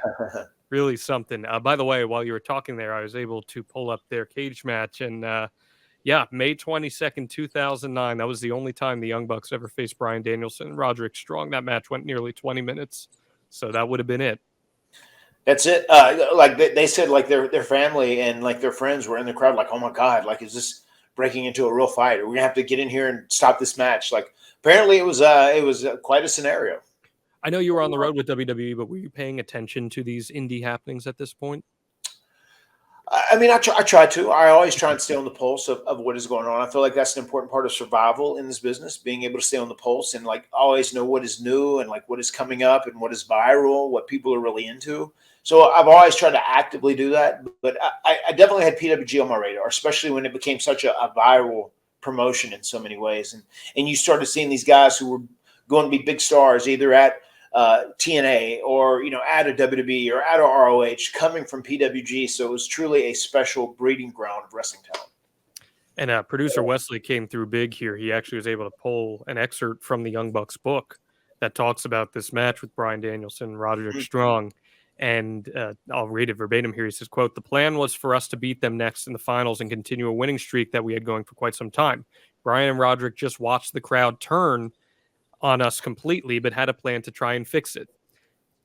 really something. By the way, while you were talking there, I was able to pull up their cage match. And May 22nd, 2009. That was the only time the Young Bucks ever faced Bryan Danielson and Roderick Strong. That match went nearly 20 minutes. So that would have been it. That's it. Like they said, like their family and like their friends were in the crowd, like, oh my God, like, is this breaking into a real fight? We're gonna have to get in here and stop this match. Like, apparently it was quite a scenario. I know you were on the road with WWE, but were you paying attention to these indie happenings at this point? I mean, I try to. I always try and stay on the pulse of what is going on. I feel like that's an important part of survival in this business, being able to stay on the pulse and like always know what is new and like what is coming up and what is viral, what people are really into. So I've always tried to actively do that. But I definitely had PWG on my radar, especially when it became such a viral promotion in so many ways. And you started seeing these guys who were going to be big stars either at TNA or, at a WWE or at a ROH coming from PWG. So it was truly a special breeding ground of wrestling talent. And producer Wesley came through big here. He actually was able to pull an excerpt from the Young Bucks book that talks about this match with Bryan Danielson and Roderick Strong. And I'll read it verbatim here. He says, quote, "The plan was for us to beat them next in the finals and continue a winning streak that we had going for quite some time. Bryan and Roderick just watched the crowd turn on us completely, but had a plan to try and fix it.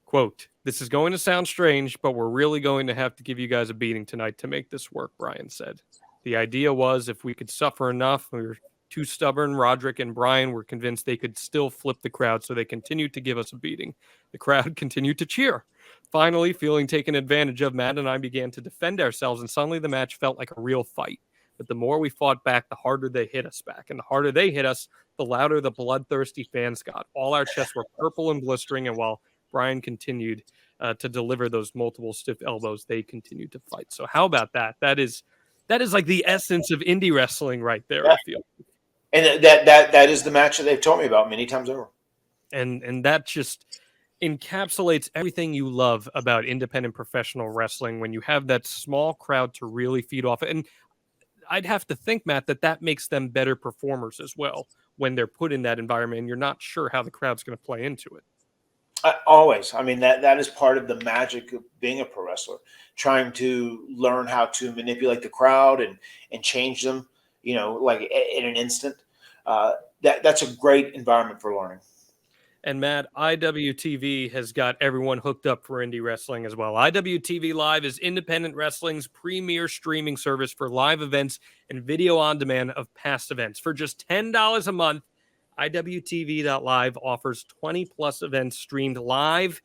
Quote, this is going to sound strange, but we're really going to have to give you guys a beating tonight to make this work," Bryan said. "The idea was if we could suffer enough, we were too stubborn. Roderick and Bryan were convinced they could still flip the crowd, so they continued to give us a beating. The crowd continued to cheer. Finally, feeling taken advantage of, Matt and I began to defend ourselves, and suddenly the match felt like a real fight. But the more we fought back, the harder they hit us back. And the harder they hit us, the louder the bloodthirsty fans got. All our chests were purple and blistering, and while Bryan continued to deliver those multiple stiff elbows, they continued to fight." So how about that? That is like the essence of indie wrestling right there, yeah. I feel. And that is the match that they've told me about many times over. And that just encapsulates everything you love about independent professional wrestling when you have that small crowd to really feed off it. And I'd have to think, Matt, that makes them better performers as well when they're put in that environment and you're not sure how the crowd's going to play into it. Always. I mean, that is part of the magic of being a pro wrestler, trying to learn how to manipulate the crowd and change them, like in an instant. That's a great environment for learning. And Matt, IWTV has got everyone hooked up for indie wrestling as well. IWTV Live is independent wrestling's premier streaming service for live events and video on demand of past events. For just $10 a month, IWTV.live offers 20 plus events streamed live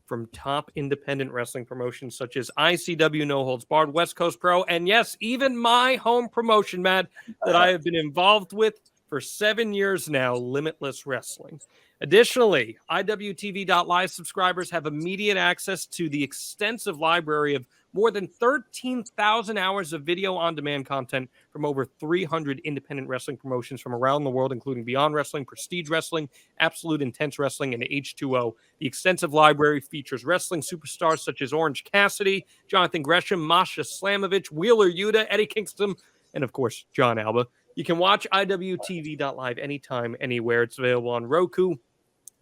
from top independent wrestling promotions such as ICW No Holds Barred, West Coast Pro, and yes, even my home promotion, Matt, that I have been involved with for 7 years now, Limitless Wrestling. Additionally, IWTV.live subscribers have immediate access to the extensive library of more than 13,000 hours of video-on-demand content from over 300 independent wrestling promotions from around the world, including Beyond Wrestling, Prestige Wrestling, Absolute Intense Wrestling, and H2O. The extensive library features wrestling superstars such as Orange Cassidy, Jonathan Gresham, Masha Slamovich, Wheeler Yuta, Eddie Kingston, and, of course, John Alba. You can watch IWTV.live anytime, anywhere. It's available on Roku,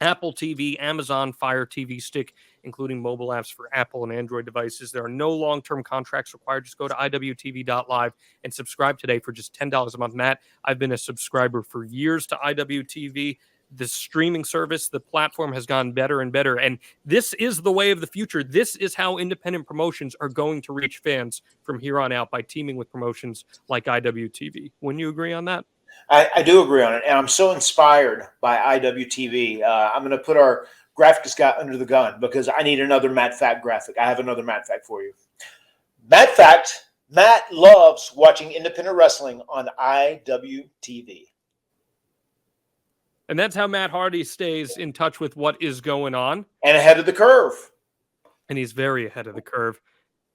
Apple TV, Amazon Fire TV Stick, including mobile apps for Apple and Android devices. There are no long-term contracts required. Just go to IWTV.live and subscribe today for just $10 a month. Matt, I've been a subscriber for years to IWTV. The streaming service, the platform has gotten better and better. And this is the way of the future. This is how independent promotions are going to reach fans from here on out by teaming with promotions like IWTV. Wouldn't you agree on that? I do agree on it, and I'm so inspired by IWTV. I'm going to put our graphics guy under the gun because I need another Matt Fact graphic. I have another Matt Fact for you. Matt Fact, Matt loves watching independent wrestling on IWTV. And that's how Matt Hardy stays in touch with what is going on. And ahead of the curve. And he's very ahead of the curve.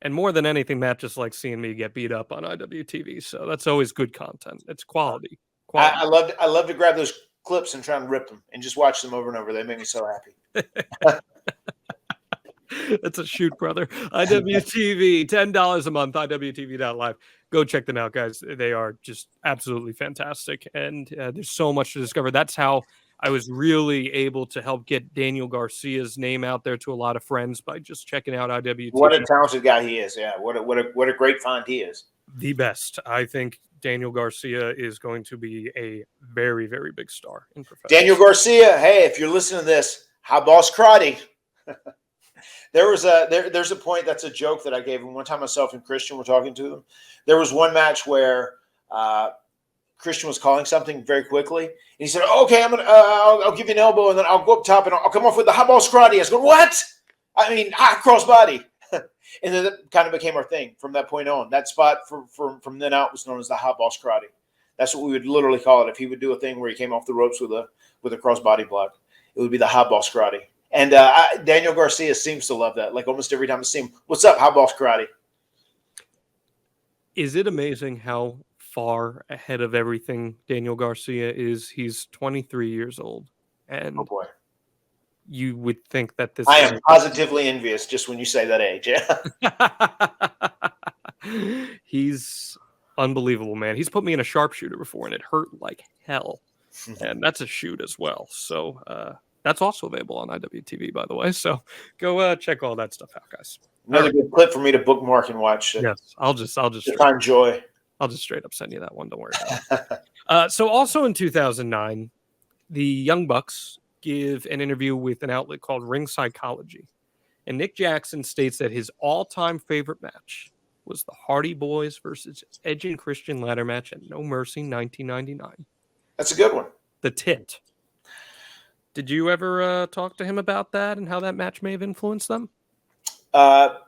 And more than anything, Matt just likes seeing me get beat up on IWTV. So that's always good content. It's quality. I love to grab those clips and try and rip them and just watch them over and over. They make me so happy. That's a shoot, brother. IWTV, $10 a month, IWTV.live. Go check them out, guys. They are just absolutely fantastic. And there's so much to discover. That's how I was really able to help get Daniel Garcia's name out there to a lot of friends by just checking out IWTV. What a talented guy he is. Yeah. What a great find he is. The best. I think Daniel Garcia is going to be a very, very big star in professional. Daniel Garcia, hey, if you're listening to this, Hot Boss Karate. There's a point, that's a joke that I gave him one time. Myself and Christian were talking to them. There was one match where Christian was calling something very quickly, and he said, "Okay, I'll give you an elbow, and then I'll go up top, and I'll come off with the hot boss karate." I was going, "What? I mean, crossbody." And then that kind of became our thing from that point on. That spot from then out was known as the hot boss karate. That's what we would literally call it. If he would do a thing where he came off the ropes with a crossbody block, it would be the hot boss karate. And Daniel Garcia seems to love that. Like almost every time I see him, "What's up, hot boss karate?" Is it amazing how far ahead of everything Daniel Garcia is? He's 23 years old. And oh boy, you would think that this I am positively envious just when you say that age. Yeah. He's unbelievable, man. He's put me in a sharpshooter before, and it hurt like hell. And that's a shoot as well. So that's also available on IWTV, by the way. So go check all that stuff out, guys. Another good clip for me to bookmark and watch. Yes, I'll just find joy. I'll just straight up send you that one. Don't worry about it. So also in 2009, the Young Bucks give an interview with an outlet called Ring Psychology. And Nick Jackson states that his all-time favorite match was the Hardy Boys versus Edge and Christian ladder match at No Mercy 1999. That's a good one. The Tit. Did you ever talk to him about that and how that match may have influenced them? I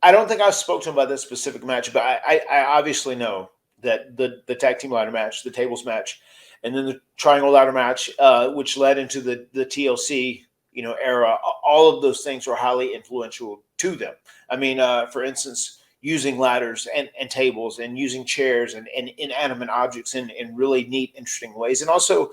don't think I spoke to him about this specific match, but I obviously know that the tag team ladder match, the tables match, and then the triangle ladder match, which led into the TLC era, all of those things were highly influential to them. I mean, for instance, using ladders and tables and using chairs and inanimate objects in really neat, interesting ways. And also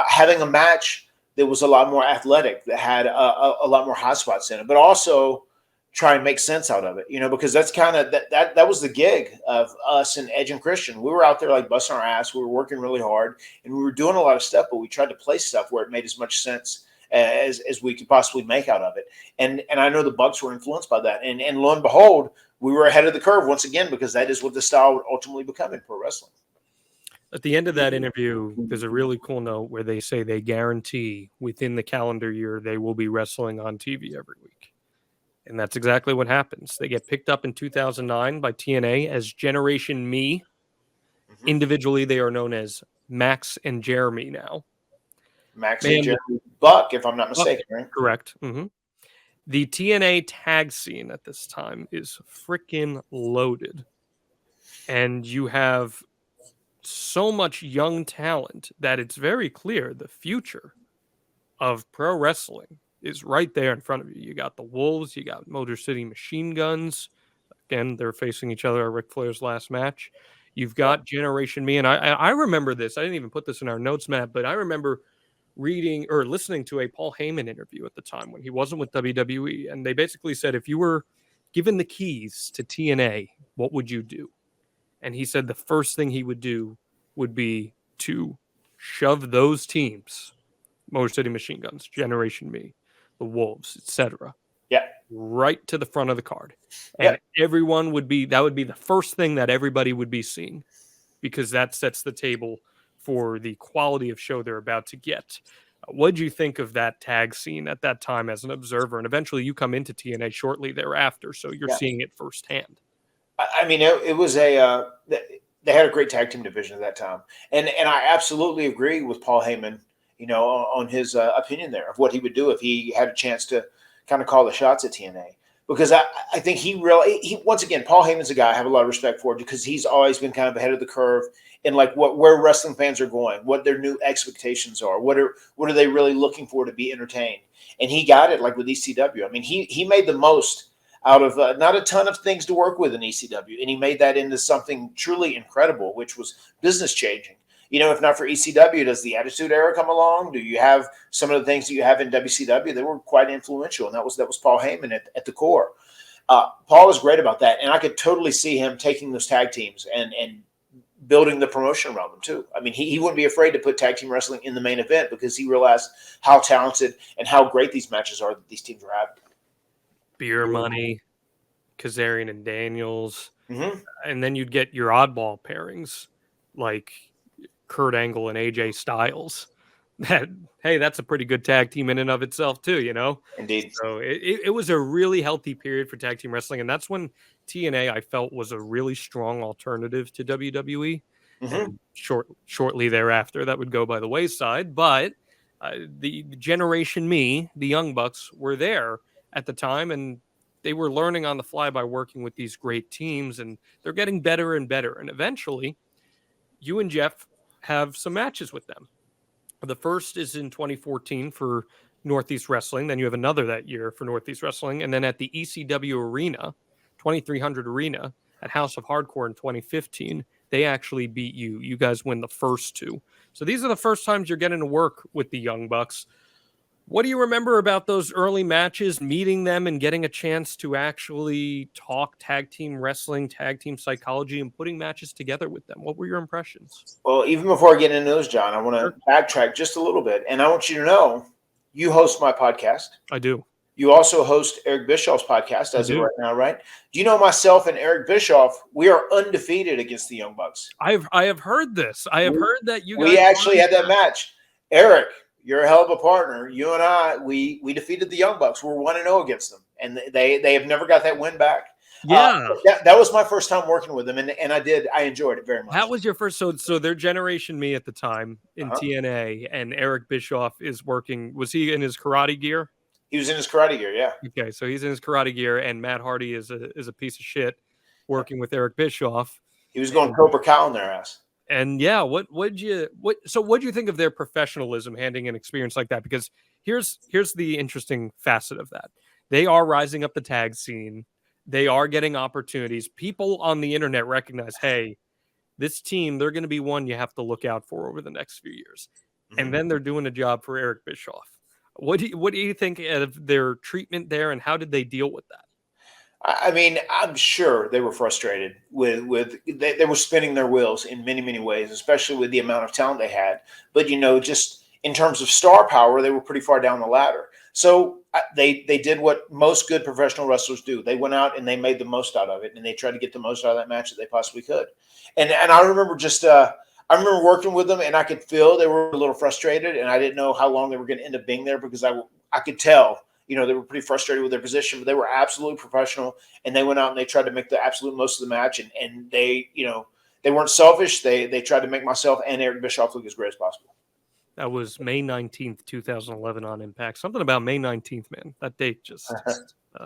having a match that was a lot more athletic, that had a lot more hot spots in it, but also try and make sense out of it, because that's kind of that was the gig of us and Edge and Christian. We were out there like busting our ass. We were working really hard and we were doing a lot of stuff, but we tried to play stuff where it made as much sense as we could possibly make out of it. And I know the Bucks were influenced by that. And lo and behold, we were ahead of the curve once again, because that is what the style would ultimately become in pro wrestling. At the end of that interview, there's a really cool note where they say they guarantee within the calendar year they will be wrestling on TV every week. And that's exactly what happens. They get picked up in 2009 by TNA as Generation Me. Mm-hmm. Individually, they are known as Max and Jeremy now. Max and Jeremy Buck, if I'm not mistaken, right? Correct. Mm-hmm. The TNA tag scene at this time is freaking loaded. And you have so much young talent that it's very clear the future of pro wrestling is right there in front of you. You got the Wolves, you got Motor City Machine Guns. Again, they're facing each other at Ric Flair's last match. You've got Generation Me, and I remember this. I didn't even put this in our notes, Matt, but I remember reading or listening to a Paul Heyman interview at the time when he wasn't with WWE, and they basically said, if you were given the keys to TNA, what would you do? And he said the first thing he would do would be to shove those teams, Motor City Machine Guns, Generation Me, the Wolves, etc., right to the front of the card. And everyone would be, that would be the first thing that everybody would be seeing, because that sets the table for the quality of show they're about to get. What did you think of that tag scene at that time as an observer? And eventually you come into TNA shortly thereafter, so you're seeing it firsthand. I mean, it was they had a great tag team division at that time. And I absolutely agree with Paul Heyman, on his opinion there of what he would do if he had a chance to kind of call the shots at TNA. Because I think once again, Paul Heyman's a guy I have a lot of respect for, because he's always been kind of ahead of the curve in like where wrestling fans are going, what their new expectations are, what are they really looking for to be entertained. And he got it like with ECW. I mean, he made the most out of not a ton of things to work with in ECW, and he made that into something truly incredible, which was business changing. if not for ECW, does the Attitude Era come along? Do you have some of the things that you have in WCW that were quite influential? And that was Paul Heyman at the core. Paul was great about that. And I could totally see him taking those tag teams and building the promotion around them too. I mean, he wouldn't be afraid to put tag team wrestling in the main event because he realized how talented and how great these matches are that these teams are having. Beer Money, Kazarian and Daniels. Mm-hmm. And then you'd get your oddball pairings like Kurt Angle and AJ Styles. That's a pretty good tag team in and of itself too, Indeed. So it was a really healthy period for tag team wrestling. And that's when TNA, I felt, was a really strong alternative to WWE. Mm-hmm. And shortly thereafter, that would go by the wayside. But the Generation Me, the Young Bucks, were there at the time, and they were learning on the fly by working with these great teams, and they're getting better and better. And eventually, you and Jeff have some matches with them. The first is in 2014 for Northeast Wrestling. Then you have another that year for Northeast Wrestling. And then at the ECW Arena, 2300 Arena at House of Hardcore in 2015, they actually beat you. You guys win the first two. So these are the first times you're getting to work with the Young Bucks. What do you remember about those early matches, meeting them and getting a chance to actually talk tag team wrestling, tag team psychology, and putting matches together with them? What were your impressions? Well, even before I get into those, John, I want to backtrack just a little bit. And I want you to know, you host my podcast. I do. You also host Eric Bischoff's podcast as of right now, right? Do you know myself and Eric Bischoff, we are undefeated against the Young Bucks. I have heard this. I have heard that you guys... We actually had that match. Eric, you're a hell of a partner. You and I, we defeated the Young Bucks. We're 1-0 against them. And they have never got that win back. Yeah. That was my first time working with them. And I enjoyed it very much. That was your first. So their Generation Me at the time in TNA, and Eric Bischoff is working. Was he in his karate gear? He was in his karate gear, yeah. Okay, so he's in his karate gear, and Matt Hardy is a piece of shit working with Eric Bischoff. He was going Cobra Cow in their ass. And yeah, what'd you think of their professionalism handling an experience like that? Because here's the interesting facet of that. They are rising up the tag scene. They are getting opportunities. People on the internet recognize, hey, this team, they're going to be one you have to look out for over the next few years. Mm-hmm. And then they're doing a job for Eric Bischoff. What do you think of their treatment there, and how did they deal with that? I mean, I'm sure they were frustrated with they were spinning their wheels in many, many ways, especially with the amount of talent they had. But, just in terms of star power, they were pretty far down the ladder. So they did what most good professional wrestlers do. They went out and they made the most out of it, and they tried to get the most out of that match that they possibly could. And I remember I remember working with them, and I could feel they were a little frustrated, and I didn't know how long they were going to end up being there because I could tell, they were pretty frustrated with their position, but they were absolutely professional, and they went out and they tried to make the absolute most of the match, and they, they weren't selfish. They tried to make myself and Eric Bischoff look as great as possible. That was May 19th, 2011 on Impact. Something about May 19th, man. That date just,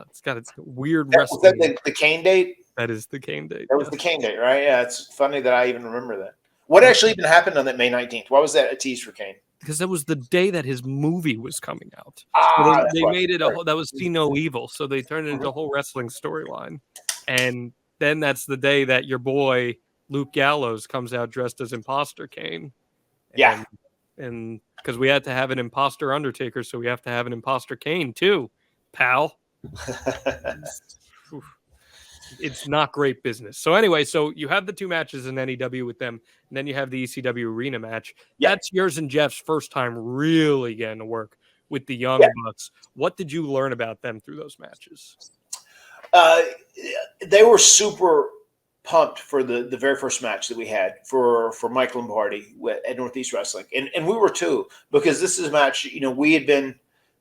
it's got its weird wrestling. Was that the Kane date? That is the Kane date. That was the Kane date, right? Yeah, it's funny that I even remember that. What actually even happened on that May 19th? Why was that a tease for Kane? Because that was the day that his movie was coming out. So they made it that was See No Evil. So they turned it into a whole wrestling storyline. And then that's the day that your boy Luke Gallows comes out dressed as Imposter Kane. Yeah. And because we had to have an imposter Undertaker, so we have to have an imposter Kane too, pal. It's not great business. So anyway, so you have the two matches in NEW with them, and then you have the ECW Arena match. Yeah. That's yours and Jeff's first time really getting to work with the Young Bucks. What did you learn about them through those matches? They were super pumped for the very first match that we had for Mike Lombardi at Northeast Wrestling. And we were too, because this is a match,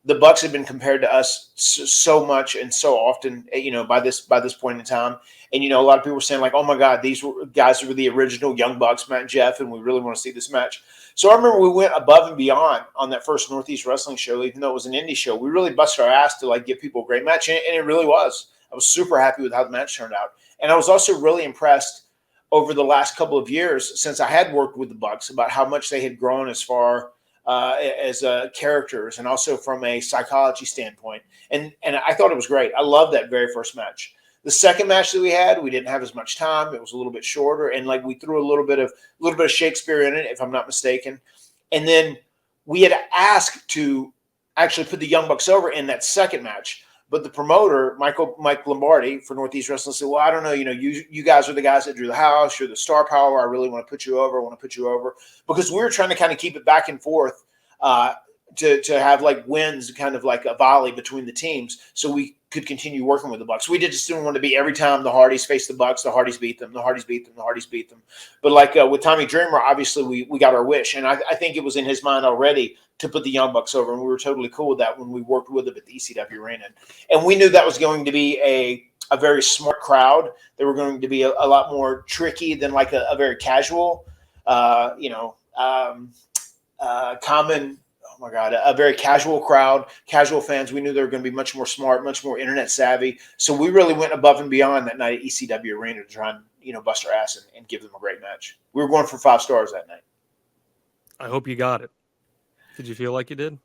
the Bucks had been compared to us so much and so often, by this point in time. And, a lot of people were saying like, oh my God, these guys were the original Young Bucks, Matt and Jeff, and we really want to see this match. So I remember we went above and beyond on that first Northeast Wrestling show, even though it was an indie show. We really busted our ass to give people a great match. And it really was. I was super happy with how the match turned out. And I was also really impressed over the last couple of years since I had worked with the Bucks about how much they had grown as far as characters and also from a psychology standpoint. And I thought it was great. I loved that very first match. The second match that we had, we didn't have as much time. It was a little bit shorter, and like we threw a little bit of Shakespeare in it, if I'm not mistaken. And then we had asked to actually put the Young Bucks over in that second match, but the promoter, Mike Lombardi for Northeast Wrestling, said, "Well, I don't know. You guys are the guys that drew the house. You're the star power. I really want to put you over. I want to put you over," because we were trying to kind of keep it back and forth. To have like wins, kind of like a volley between the teams, so we could continue working with the Bucks. We just didn't want to be every time the Hardys faced the Bucks, the Hardys beat them, the Hardys beat them, the Hardys beat them. But like with Tommy Dreamer, obviously we got our wish, and I think it was in his mind already to put the Young Bucks over, and we were totally cool with that when we worked with them at the ECW arena. And we knew that was going to be a very smart crowd. They were going to be a lot more tricky than like a very casual, common. Oh my God, a very casual crowd, casual fans. We knew they were going to be much more smart, much more internet savvy. So we really went above and beyond that night at ECW Arena to try and bust our ass and give them a great match. We were going for 5 stars that night. I hope you got it. Did you feel like you did?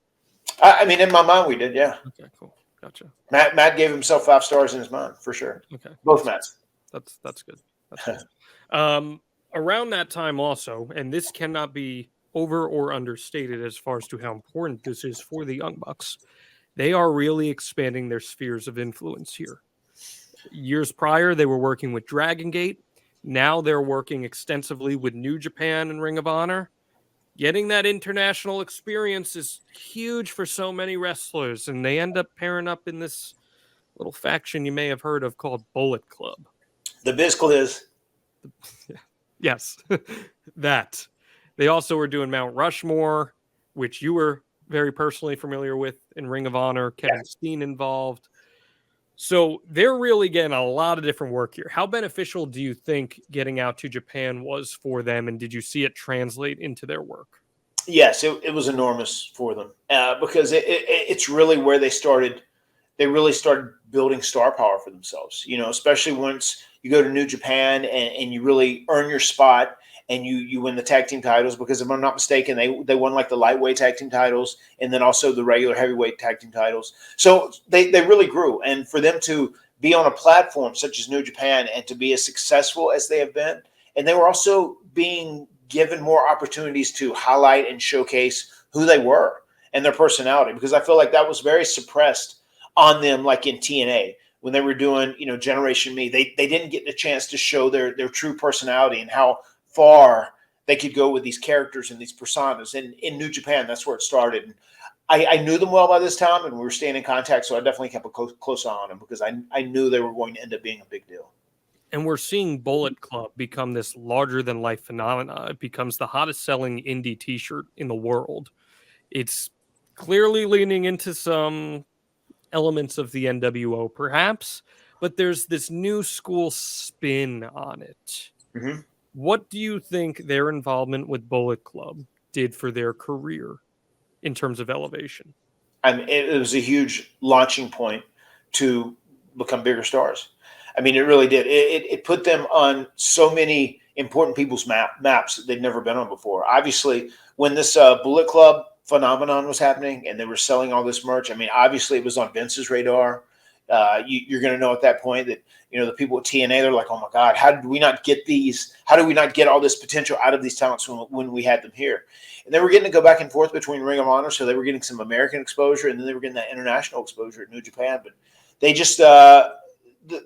I mean, in my mind, we did, yeah. Okay, cool. Gotcha. Matt gave himself 5 stars in his mind, for sure. Okay. Both Matts. That's good. That's good. Around that time also, and this cannot be over or understated as far as to how important this is for the Young Bucks, they are really expanding their spheres of influence here. Years prior, they were working with Dragon Gate. Now they're working extensively with New Japan and Ring of Honor. Getting that international experience is huge for so many wrestlers, and they end up pairing up in this little faction you may have heard of called Bullet Club. The Biz Quiz. Yes, that. They also were doing Mount Rushmore, which you were very personally familiar with in Ring of Honor. Kevin Steen involved. So they're really getting a lot of different work here. How beneficial do you think getting out to Japan was for them, and did you see it translate into their work? Yes, it was enormous for them because it's really where they started. They really started building star power for themselves, especially once you go to New Japan and you really earn your spot. And you win the tag team titles, because if I'm not mistaken, they won like the lightweight tag team titles and then also the regular heavyweight tag team titles. So they really grew. And for them to be on a platform such as New Japan and to be as successful as they have been, and they were also being given more opportunities to highlight and showcase who they were and their personality, because I feel like that was very suppressed on them, like in TNA. When they were doing, Generation Me, they didn't get the chance to show their true personality and how far they could go with these characters and these personas. And in New Japan, that's where it started. And I knew them well by this time, and we were staying in contact, so I definitely kept a close eye on them because I knew they were going to end up being a big deal. And we're seeing Bullet Club become this larger-than-life phenomena. It becomes the hottest-selling indie T-shirt in the world. It's clearly leaning into some elements of the NWO, perhaps, but there's this new school spin on it. Mm-hmm. What do you think their involvement with Bullet Club did for their career in terms of elevation? It was a huge launching point to become bigger stars. I mean, it really did. It put them on so many important people's maps that they'd never been on before. Obviously, when this Bullet Club phenomenon was happening and they were selling all this merch, I mean, obviously it was on Vince's radar. You're going to know at that point that, the people at TNA, they're like, oh my God, how did we not get these? How did we not get all this potential out of these talents when we had them here? And they were getting to go back and forth between Ring of Honor. So they were getting some American exposure, and then they were getting that international exposure at New Japan. But they just, the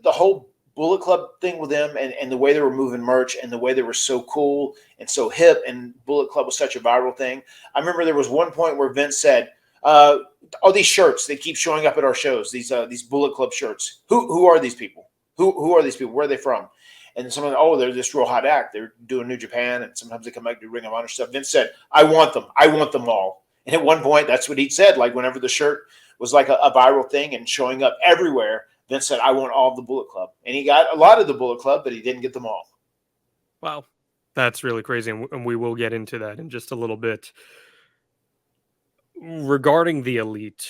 whole Bullet Club thing with them and the way they were moving merch and the way they were so cool and so hip, and Bullet Club was such a viral thing. I remember there was one point where Vince said, all these shirts, they keep showing up at our shows, these Bullet Club shirts. Who are these people? Who are these people? Where are they from? And then someone, they're this real hot act. They're doing New Japan, and sometimes they come back to Ring of Honor stuff. Vince said, I want them. I want them all. And at one point, that's what he said. Like whenever the shirt was like a viral thing and showing up everywhere, Vince said, I want all of the Bullet Club. And he got a lot of the Bullet Club, but he didn't get them all. Wow. That's really crazy, and we will get into that in just a little bit. Regarding the Elite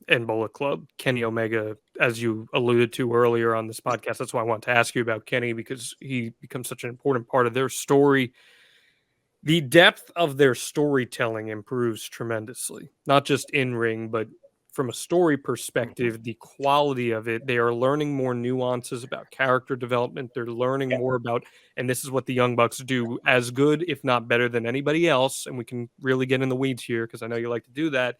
and Bullet Club, Kenny Omega, as you alluded to earlier on this podcast, that's why I want to ask you about Kenny, because he becomes such an important part of their story. The depth of their storytelling improves tremendously, not just in ring, but from a story perspective, the quality of it, they are learning more nuances about character development. They're learning more about, and this is what the Young Bucks do as good, if not better than anybody else. And we can really get in the weeds here because I know you like to do that.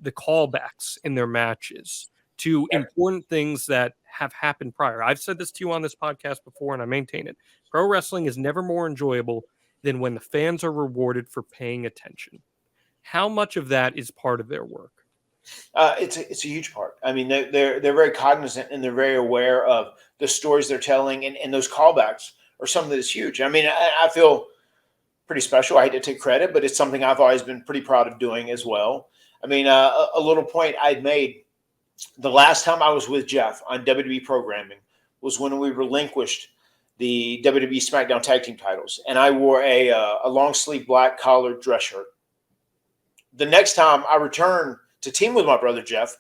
The callbacks in their matches to important things that have happened prior. I've said this to you on this podcast before, and I maintain it. Pro wrestling is never more enjoyable than when the fans are rewarded for paying attention. How much of that is part of their work? It's a huge part. I mean, they're very cognizant and they're very aware of the stories they're telling, and those callbacks are something that is huge. I mean, I feel pretty special. I hate to take credit, but it's something I've always been pretty proud of doing as well. I mean, a little point I'd made the last time I was with Jeff on WWE programming was when we relinquished the WWE SmackDown Tag Team titles, and I wore a long sleeve black collared dress shirt. The next time I returned to team with my brother Jeff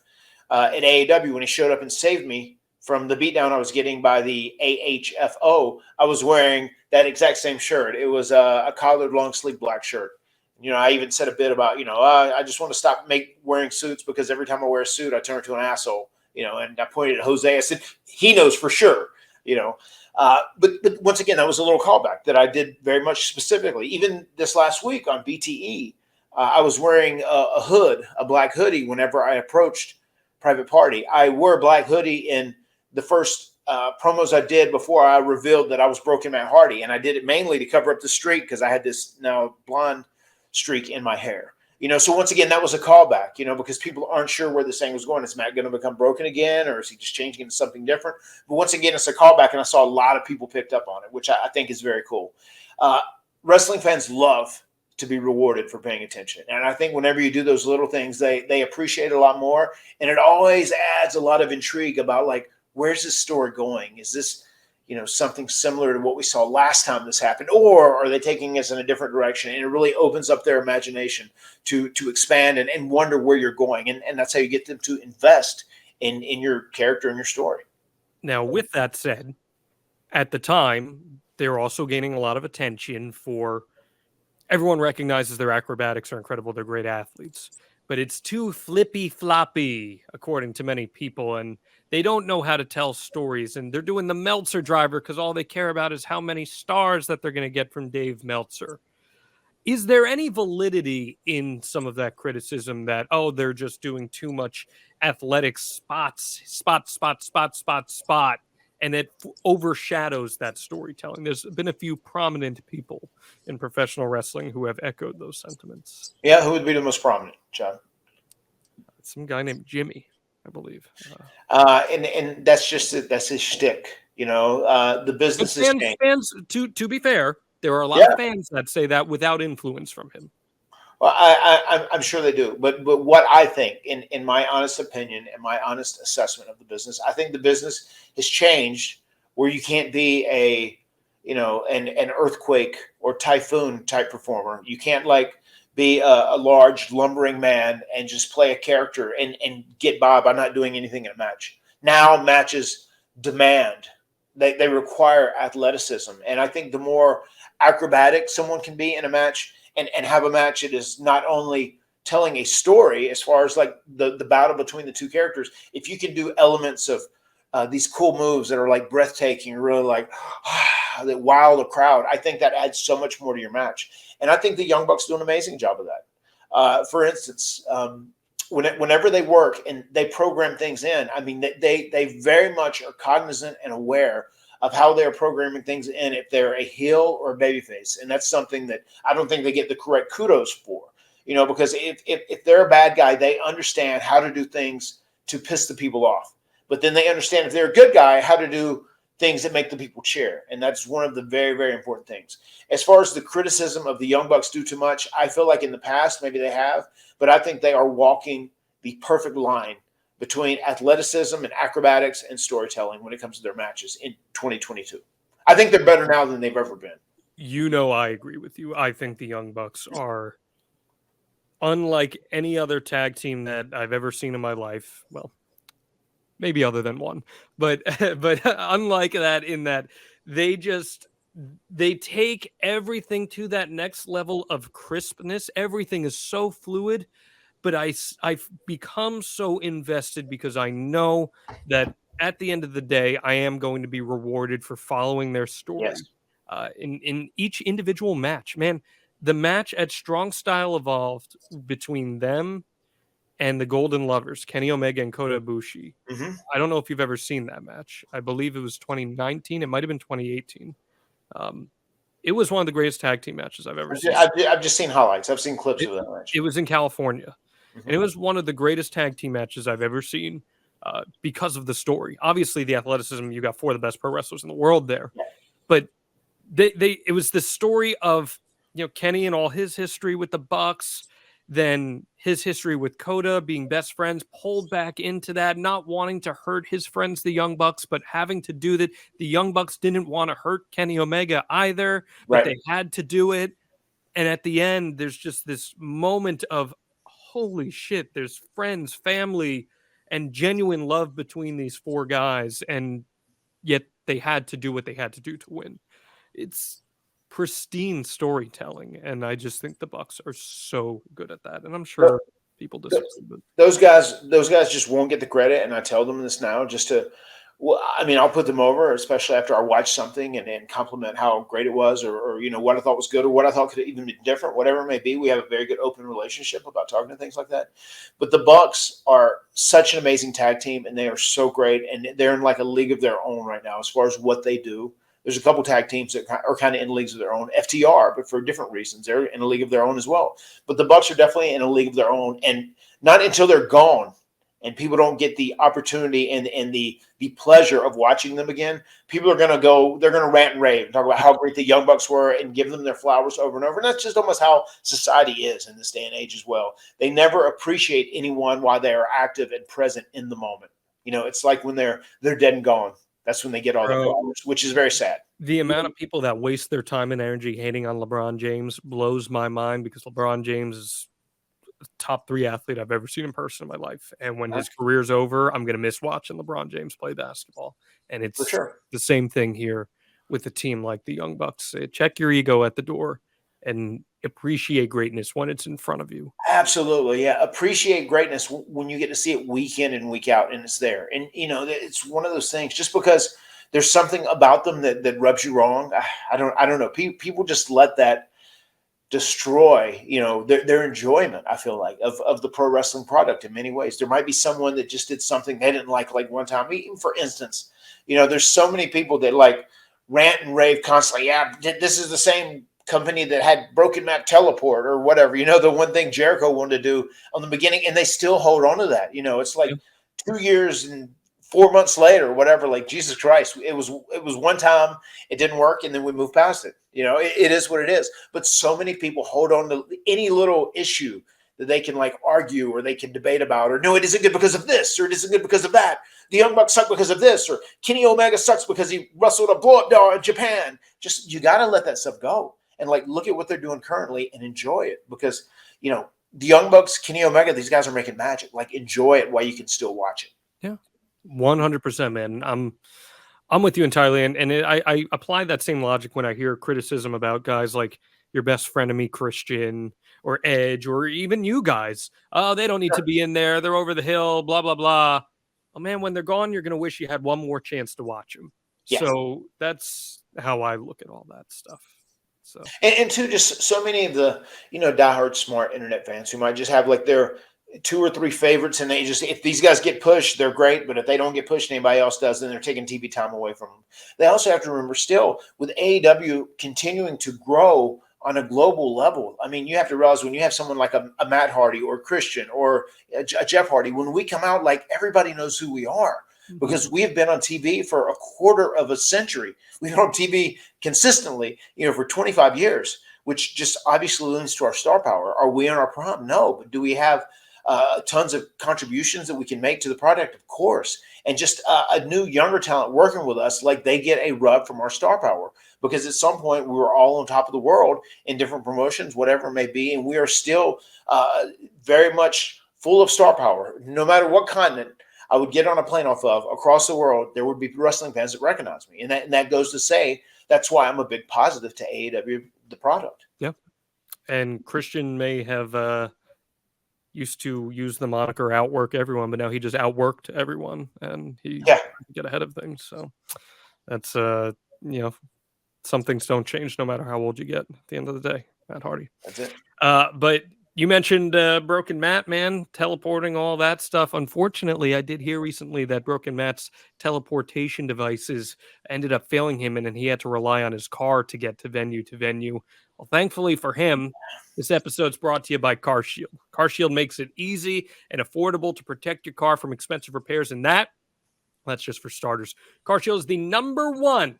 at AEW, when he showed up and saved me from the beatdown I was getting by the AHFO, I was wearing that exact same shirt. It was a collared long sleeve black shirt. You know, I even said a bit about, I just want to stop wearing suits because every time I wear a suit, I turn into an asshole, and I pointed at Jose. I said, he knows for sure, but once again, that was a little callback that I did very much specifically. Even this last week on BTE, I was wearing a hood, a black hoodie, whenever I approached Private Party. I wore a black hoodie in the first promos I did before I revealed that I was Broken Matt Hardy, and I did it mainly to cover up the streak because I had this now blonde streak in my hair. So once again, that was a callback, because people aren't sure where this thing was going. Is Matt going to become broken again, or is he just changing into something different? But once again, it's a callback, and I saw a lot of people picked up on it, which I think is very cool. Wrestling fans love to be rewarded for paying attention. And I think whenever you do those little things, they appreciate it a lot more. And it always adds a lot of intrigue about, like, where's this story going? Is this, something similar to what we saw last time this happened? Or are they taking us in a different direction? And it really opens up their imagination to expand and wonder where you're going. And that's how you get them to invest in your character and your story. Now, with that said, at the time, they were also gaining a lot of attention for everyone recognizes their acrobatics are incredible. They're great athletes, but it's too flippy floppy, according to many people. And they don't know how to tell stories. And they're doing the Meltzer driver because all they care about is how many stars that they're going to get from Dave Meltzer. Is there any validity in some of that criticism that, they're just doing too much athletic spot, and it overshadows that storytelling? There's been a few prominent people in professional wrestling who have echoed those sentiments. Yeah, who would be the most prominent, John? Some guy named Jimmy, I believe. And that's that's his shtick. The business is changed. Fans, to be fair, there are a lot of fans that say that without influence from him. Well, I'm sure they do, but what I think, in my honest opinion and my honest assessment of the business, I think the business has changed where you can't be an earthquake or typhoon type performer. You can't be a large lumbering man and just play a character and get by not doing anything in a match. Now matches demand, they require athleticism, and I think the more acrobatic someone can be in a match. And have a match that is not only telling a story as far as the battle between the two characters. If you can do elements of these cool moves that are breathtaking, really that wow the crowd, I think that adds so much more to your match. And I think the Young Bucks do an amazing job of that. For instance, whenever they work and they program things in, I mean, they very much are cognizant and aware of how they're programming things in, if they're a heel or a babyface. And that's something that I don't think they get the correct kudos for, because if they're a bad guy, they understand how to do things to piss the people off. But then they understand if they're a good guy, how to do things that make the people cheer. And that's one of the very, very important things. As far as the criticism of the Young Bucks do too much, I feel like in the past, maybe they have, but I think they are walking the perfect line between athleticism and acrobatics and storytelling when it comes to their matches in 2022. I think they're better now than they've ever been. I agree with you. I think the Young Bucks are unlike any other tag team that I've ever seen in my life. Well, maybe other than one, but unlike that in that they take everything to that next level of crispness. Everything is so fluid. but I've become so invested because I know that at the end of the day, I am going to be rewarded for following their story. Yes. In each individual match, man, the match at Strong Style Evolved between them and the Golden Lovers, Kenny Omega and Kota Ibushi. Mm-hmm. I don't know if you've ever seen that match. I believe it was 2019. It might have been 2018. It was one of the greatest tag team matches I've ever seen. I've just seen highlights. I've seen clips of that match. It was in California. Mm-hmm. And it was one of the greatest tag team matches I've ever seen because of the story. Obviously, the athleticism, you got 4 of the best pro wrestlers in the world there. Yeah. But it was the story of, you know, Kenny and all his history with the Bucks, then his history with Kota, being best friends, pulled back into that, not wanting to hurt his friends, the Young Bucks, but having to do that. The Young Bucks didn't want to hurt Kenny Omega either, but they had to do it. And at the end, there's just this moment of, holy shit, there's friends, family, and genuine love between these 4 guys, and yet they had to do what they had to do to win. It's pristine storytelling, and I just think the Bucks are so good at that. And I'm sure people disagree, but those guys just won't get the credit, and I tell them this now just to. Well, I mean, I'll put them over, especially after I watch something and compliment how great it was, or you know, what I thought was good, or what I thought could have even been different, whatever it may be. We have a very good open relationship about talking to things like that. But the Bucks are such an amazing tag team, and they are so great, and they're in like a league of their own right now as far as what they do. There's a couple tag teams that are kind of in leagues of their own. FTR, but for different reasons, they're in a league of their own as well. But the Bucks are definitely in a league of their own, and not until they're gone and people don't get the opportunity and the pleasure of watching them again, people are going to go, they're going to rant and rave and talk about how great the Young Bucks were and give them their flowers over and over. And that's just almost how society is in this day and age as well. They never appreciate anyone while they are active and present in the moment. You know, it's like when they're dead and gone. That's when they get all the flowers, which is very sad. The amount of people that waste their time and energy hating on LeBron James blows my mind, because LeBron James is top 3 athlete I've ever seen in person in my life. And when his career's over, I'm going to miss watching LeBron James play basketball. And it's the same thing here with a team like the Young Bucks. Check your ego at the door and appreciate greatness when it's in front of you. Absolutely. Yeah. Appreciate greatness when you get to see it week in and week out and it's there. And, you know, it's one of those things, just because there's something about them that rubs you wrong. I don't know. People just let that destroy, you know, their enjoyment, I feel like, of the pro wrestling product in many ways. There might be someone that just did something they didn't like one time. Even for instance, you know, there's so many people that like rant and rave constantly. Yeah, this is the same company that had Broken Matt Teleport or whatever, you know, the one thing Jericho wanted to do on the beginning, and they still hold on to that. You know, it's like 2 years and 4 months later, or whatever, like Jesus Christ, it was one time, it didn't work, and then we moved past it. You know, it is what it is. But so many people hold on to any little issue that they can like argue or they can debate about, or no, it isn't good because of this, or it isn't good because of that. The Young Bucks suck because of this, or Kenny Omega sucks because he wrestled a blow-up doll in Japan. Just, you got to let that stuff go and like look at what they're doing currently and enjoy it, because, you know, the Young Bucks, Kenny Omega, these guys are making magic. Like, enjoy it while you can still watch it. Yeah, 100%, man. I'm with you entirely, and I apply that same logic when I hear criticism about guys like your best friend of me, Christian, or Edge, or even you guys. Oh, they don't need to be in there. They're over the hill, blah, blah, blah. Oh, man, when they're gone, you're going to wish you had one more chance to watch them. Yes. So that's how I look at all that stuff. So and two, just so many of the, you know, diehard smart internet fans who might just have like their 2 or 3 favorites, and they just, if these guys get pushed, they're great, but if they don't get pushed, anybody else does, then they're taking TV time away from them. They also have to remember, still, with AEW continuing to grow on a global level, I mean, you have to realize when you have someone like a Matt Hardy or Christian or a Jeff Hardy, when we come out, like, everybody knows who we are, because we have been on TV for a quarter of a century. We've been on TV consistently, you know, for 25 years, which just obviously leans to our star power. Are we in our prime? No, but do we have tons of contributions that we can make to the product? Of course. And just a new younger talent working with us, like, they get a rub from our star power, because at some point we were all on top of the world in different promotions, whatever it may be. And we are still very much full of star power. No matter what continent I would get on a plane off of across the world, there would be wrestling fans that recognize me. And that goes to say, that's why I'm a big positive to AEW, the product. Yeah. And Christian may have used to use the moniker outwork everyone, but now he just outworked everyone and he get ahead of things. So that's, some things don't change no matter how old you get at the end of the day. Matt Hardy. That's it. But you mentioned Broken Matt, man, teleporting, all that stuff. Unfortunately, I did hear recently that Broken Matt's teleportation devices ended up failing him, and then he had to rely on his car to get to venue to venue. Well, thankfully for him, this episode's brought to you by CarShield. CarShield makes it easy and affordable to protect your car from expensive repairs, and that's just for starters. CarShield is the #1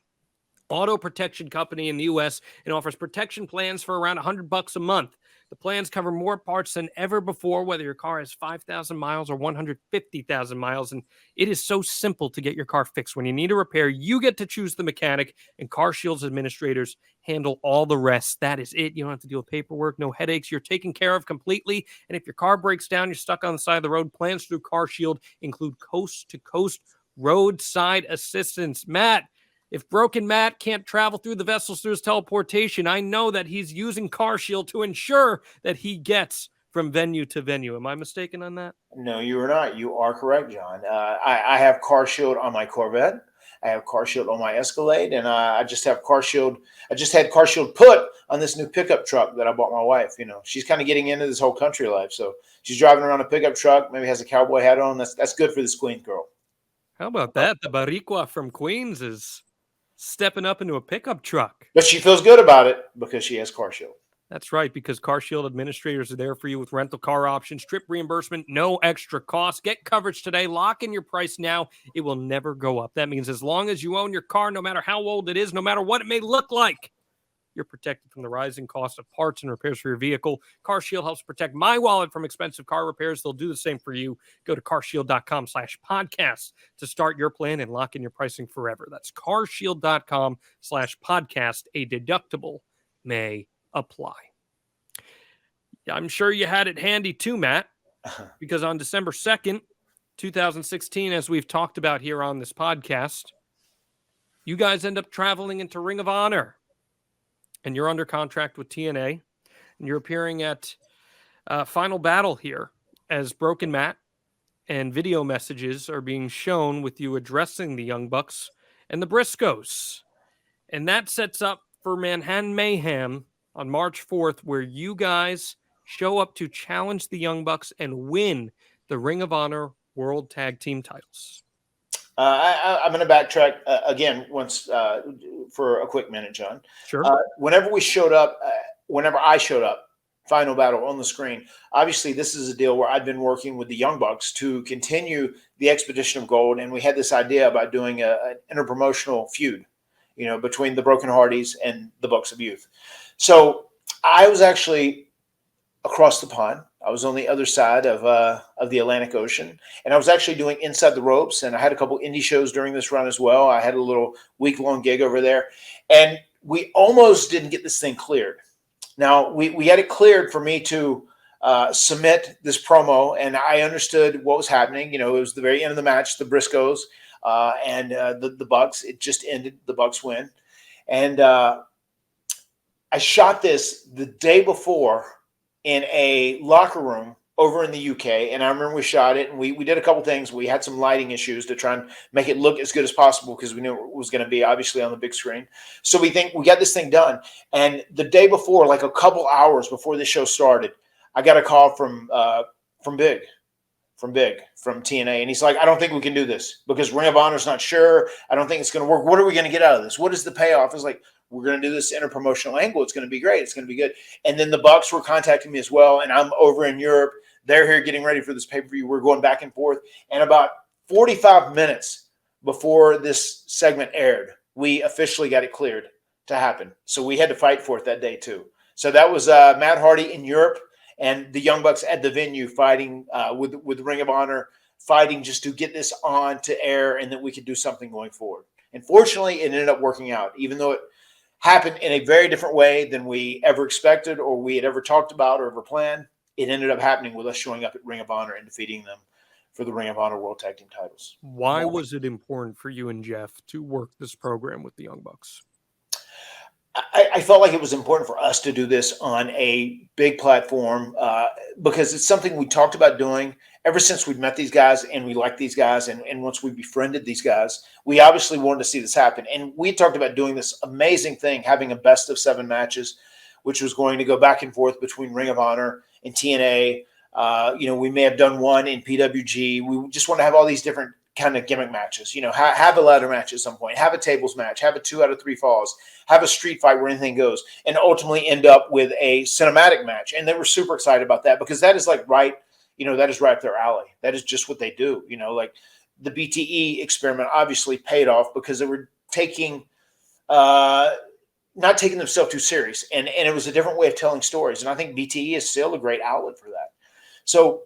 auto protection company in the U.S. and offers protection plans for around $100 a month. The plans cover more parts than ever before, whether your car has 5,000 miles or 150,000 miles. And it is so simple to get your car fixed. When you need a repair, you get to choose the mechanic, and CarShield's administrators handle all the rest. That is it. You don't have to deal with paperwork, no headaches. You're taken care of completely. And if your car breaks down, you're stuck on the side of the road, plans through CarShield include coast-to-coast roadside assistance. Matt, if Broken Matt can't travel through the vessels through his teleportation, I know that he's using CarShield to ensure that he gets from venue to venue. Am I mistaken on that? No, you are not. You are correct, John. I have CarShield on my Corvette. I have CarShield on my Escalade, and I just have CarShield. I just had CarShield put on this new pickup truck that I bought my wife. She's kind of getting into this whole country life, so she's driving around a pickup truck. Maybe has a cowboy hat on. That's good for this Queens girl. How about that? The Baricua from Queens is stepping up into a pickup truck. But she feels good about it because she has CarShield. That's right, because CarShield administrators are there for you with rental car options, trip reimbursement, no extra cost. Get coverage today. Lock in your price now. It will never go up. That means as long as you own your car, no matter how old it is, no matter what it may look like, you're protected from the rising cost of parts and repairs for your vehicle. CarShield helps protect my wallet from expensive car repairs. They'll do the same for you. Go to carshield.com/podcast to start your plan and lock in your pricing forever. That's carshield.com/podcast. A deductible may apply. Yeah, I'm sure you had it handy too, Matt, because on December 2nd, 2016, as we've talked about here on this podcast, you guys end up traveling into Ring of Honor. And you're under contract with TNA, and you're appearing at Final Battle here as Broken Matt, and video messages are being shown with you addressing the Young Bucks and the Briscoes. And that sets up for Manhattan Mayhem on March 4th, where you guys show up to challenge the Young Bucks and win the Ring of Honor World Tag Team titles. I'm going to backtrack again once for a quick minute, John. Sure. Whenever I showed up, Final Battle on the screen, obviously this is a deal where I've been working with the Young Bucks to continue the Expedition of Gold, and we had this idea about doing an interpromotional feud, between the Broken Hardys and the Bucks of Youth. So I was actually across the pond. I was on the other side of the Atlantic Ocean, and I was actually doing Inside the Ropes, and I had a couple indie shows during this run as well. I had a little week-long gig over there, and we almost didn't get this thing cleared. Now, we had it cleared for me to submit this promo, and I understood what was happening. It was the very end of the match, the Briscoes and the Bucks. It just ended. The Bucks win. And I shot this the day before in a locker room over in the UK. And I remember we shot it, and we did a couple things. We had some lighting issues to try and make it look as good as possible because we knew it was going to be obviously on the big screen. So we think we got this thing done. And the day before, like a couple hours before the show started, I got a call from Big, from TNA. And he's like, I don't think we can do this because Ring of Honor's not sure. I don't think it's going to work. What are we going to get out of this? What is the payoff? It's like, we're going to do this interpromotional angle. It's going to be great. It's going to be good. And then the Bucks were contacting me as well. And I'm over in Europe. They're here getting ready for this pay-per-view. We're going back and forth. And about 45 minutes before this segment aired, we officially got it cleared to happen. So we had to fight for it that day too. So that was Matt Hardy in Europe and the Young Bucks at the venue fighting with Ring of Honor, fighting just to get this on to air and that we could do something going forward. And fortunately, it ended up working out, even though it happened in a very different way than we ever expected or we had ever talked about or ever planned. It ended up happening with us showing up at Ring of Honor and defeating them for the Ring of Honor World Tag Team titles. Why was it important for you and Jeff to work this program with the Young Bucks? I felt like it was important for us to do this on a big platform because it's something we talked about doing ever since we'd met these guys and we liked these guys. And once we befriended these guys, we obviously wanted to see this happen. And we talked about doing this amazing thing, having a best of 7 matches, which was going to go back and forth between Ring of Honor and TNA. We may have done one in PWG. We just want to have all these different kind of gimmick matches, have a ladder match at some point, have a tables match, have a 2 out of 3 falls, have a street fight where anything goes, and ultimately end up with a cinematic match. And they were super excited about that because that is right up their alley. That is just what they do. Like the BTE experiment obviously paid off because they were not taking themselves too serious. And it was a different way of telling stories. And I think BTE is still a great outlet for that. So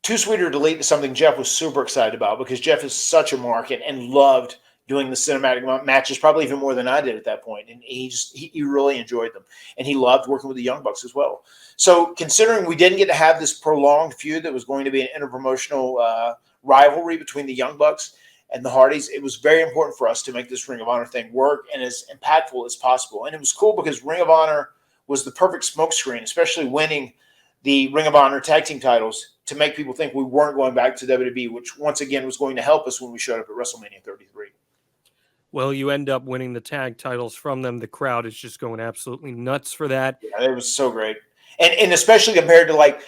Too Sweet or Delete is something Jeff was super excited about because Jeff is such a market and loved doing the cinematic matches, probably even more than I did at that point. And he really enjoyed them. And he loved working with the Young Bucks as well. So considering we didn't get to have this prolonged feud that was going to be an interpromotional rivalry between the Young Bucks and the Hardys, it was very important for us to make this Ring of Honor thing work and as impactful as possible. And it was cool because Ring of Honor was the perfect smokescreen, especially winning the Ring of Honor tag team titles to make people think we weren't going back to WWE, which once again was going to help us when we showed up at WrestleMania 33. Well, you end up winning the tag titles from them. The crowd is just going absolutely nuts for that. Yeah, it was so great. And especially compared to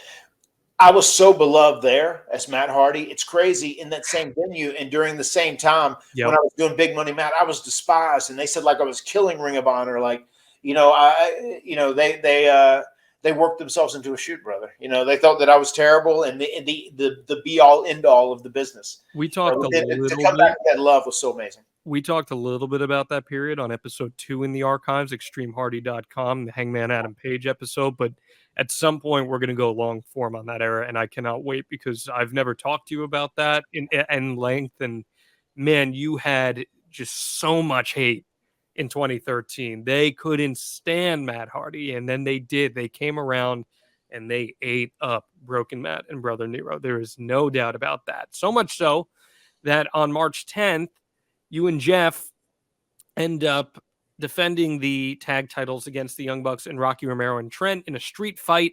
I was so beloved there as Matt Hardy. It's crazy in that same venue and during the same time when I was doing Big Money Matt, I was despised and they said I was killing Ring of Honor. They worked themselves into a shoot, brother. They thought that I was terrible and the be all end all of the business. We talked to come back to that love was so amazing. We talked a little bit about that period on episode 2 in the archives, extremehardy.com, the Hangman Adam Page episode. But at some point, we're going to go long form on that era. And I cannot wait because I've never talked to you about that in length. And man, you had just so much hate in 2013. They couldn't stand Matt Hardy. And then they did. They came around and they ate up Broken Matt and Brother Nero. There is no doubt about that. So much so that on March 10th, you and Jeff end up defending the tag titles against the Young Bucks and Rocky Romero and Trent in a street fight.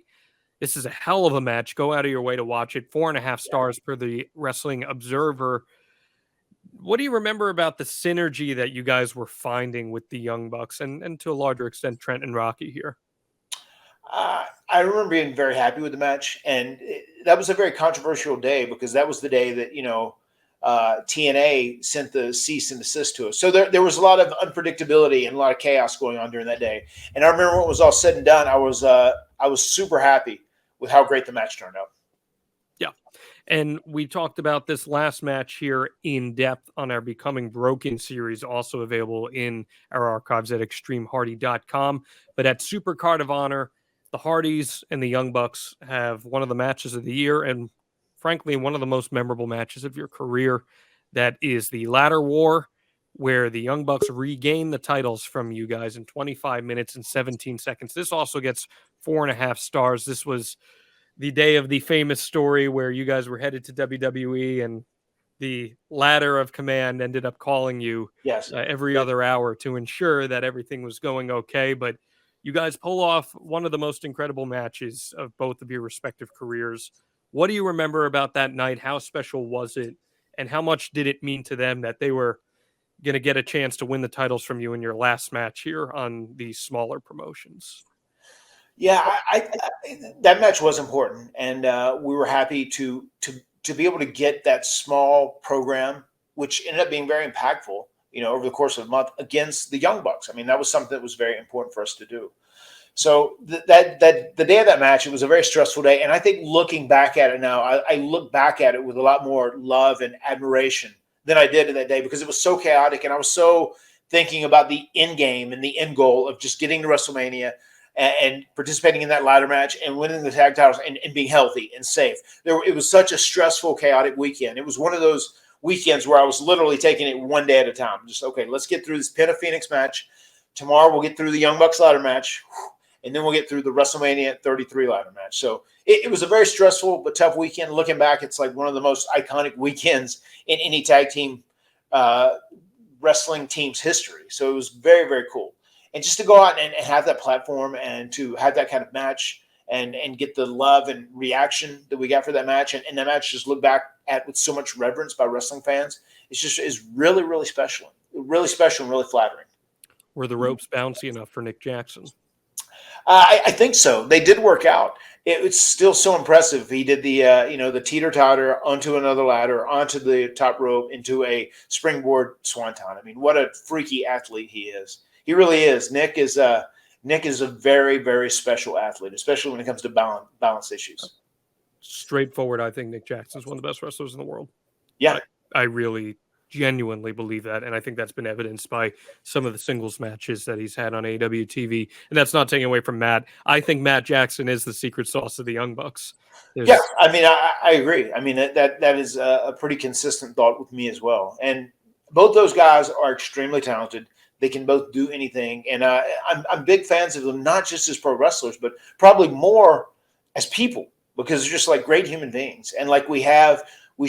This is a hell of a match. Go out of your way to watch it. 4.5 stars per the Wrestling Observer. What do you remember about the synergy that you guys were finding with the Young Bucks and to a larger extent, Trent and Rocky here? I remember being very happy with the match. And that was a very controversial day because that was the day that, TNA sent the cease and desist to us. So there was a lot of unpredictability and a lot of chaos going on during that day. And I remember when it was all said and done, I was super happy with how great the match turned out. Yeah. And we talked about this last match here in depth on our Becoming Broken series, also available in our archives at extremehardy.com. But at Supercard of Honor, the Hardys and the Young Bucks have one of the matches of the year and frankly, one of the most memorable matches of your career. That is the Ladder War, where the Young Bucks regain the titles from you guys in 25 minutes and 17 seconds. This also gets 4.5 stars. This was the day of the famous story where you guys were headed to WWE and the ladder of command ended up calling you every other hour to ensure that everything was going okay. But you guys pull off one of the most incredible matches of both of your respective careers. What do you remember about that night? How special was it? And how much did it mean to them that they were going to get a chance to win the titles from you in your last match here on these smaller promotions? Yeah, that match was important. And we were happy to be able to get that small program, which ended up being very impactful, over the course of a month against the Young Bucks. I mean, that was something that was very important for us to do. So the day of that match, it was a very stressful day. And I think looking back at it now, I look back at it with a lot more love and admiration than I did in that day because it was so chaotic. And I was so thinking about the end game and the end goal of just getting to WrestleMania and participating in that ladder match and winning the tag titles and being healthy and safe. It was such a stressful, chaotic weekend. It was one of those weekends where I was literally taking it one day at a time. Just, okay, let's get through this Penta Phoenix match. Tomorrow we'll get through the Young Bucks ladder match. And then we'll get through the WrestleMania 33 ladder match. So it was a very stressful but tough weekend. Looking back, it's like one of the most iconic weekends in any tag team wrestling team's history. So it was very, very cool. and just to go out and have that platform and to have that kind of match and get the love and reaction that we got for that match, and that match just looked back at with so much reverence by wrestling fans, is really, really special and really flattering. Were the ropes bouncy enough for Nick Jackson? I think so. They did work out. It's still so impressive. He did the the teeter-totter onto another ladder, onto the top rope, into a springboard swanton. I mean, what a freaky athlete he is. He really is. Nick is a very, very special athlete, especially when it comes to balance issues. Straightforward, I think Nick Jackson's one of the best wrestlers in the world. Yeah. I really genuinely believe that, and I think that's been evidenced by some of the singles matches that he's had on AEWTV, and that's not taking away from Matt. I think Matt Jackson is the secret sauce of the Young Bucks. Yeah, I mean, I agree. I mean, that is a pretty consistent thought with me as well. And both those guys are extremely talented. They can both do anything, and I'm big fans of them, not just as pro wrestlers, but probably more as people, because they're just like great human beings, and like we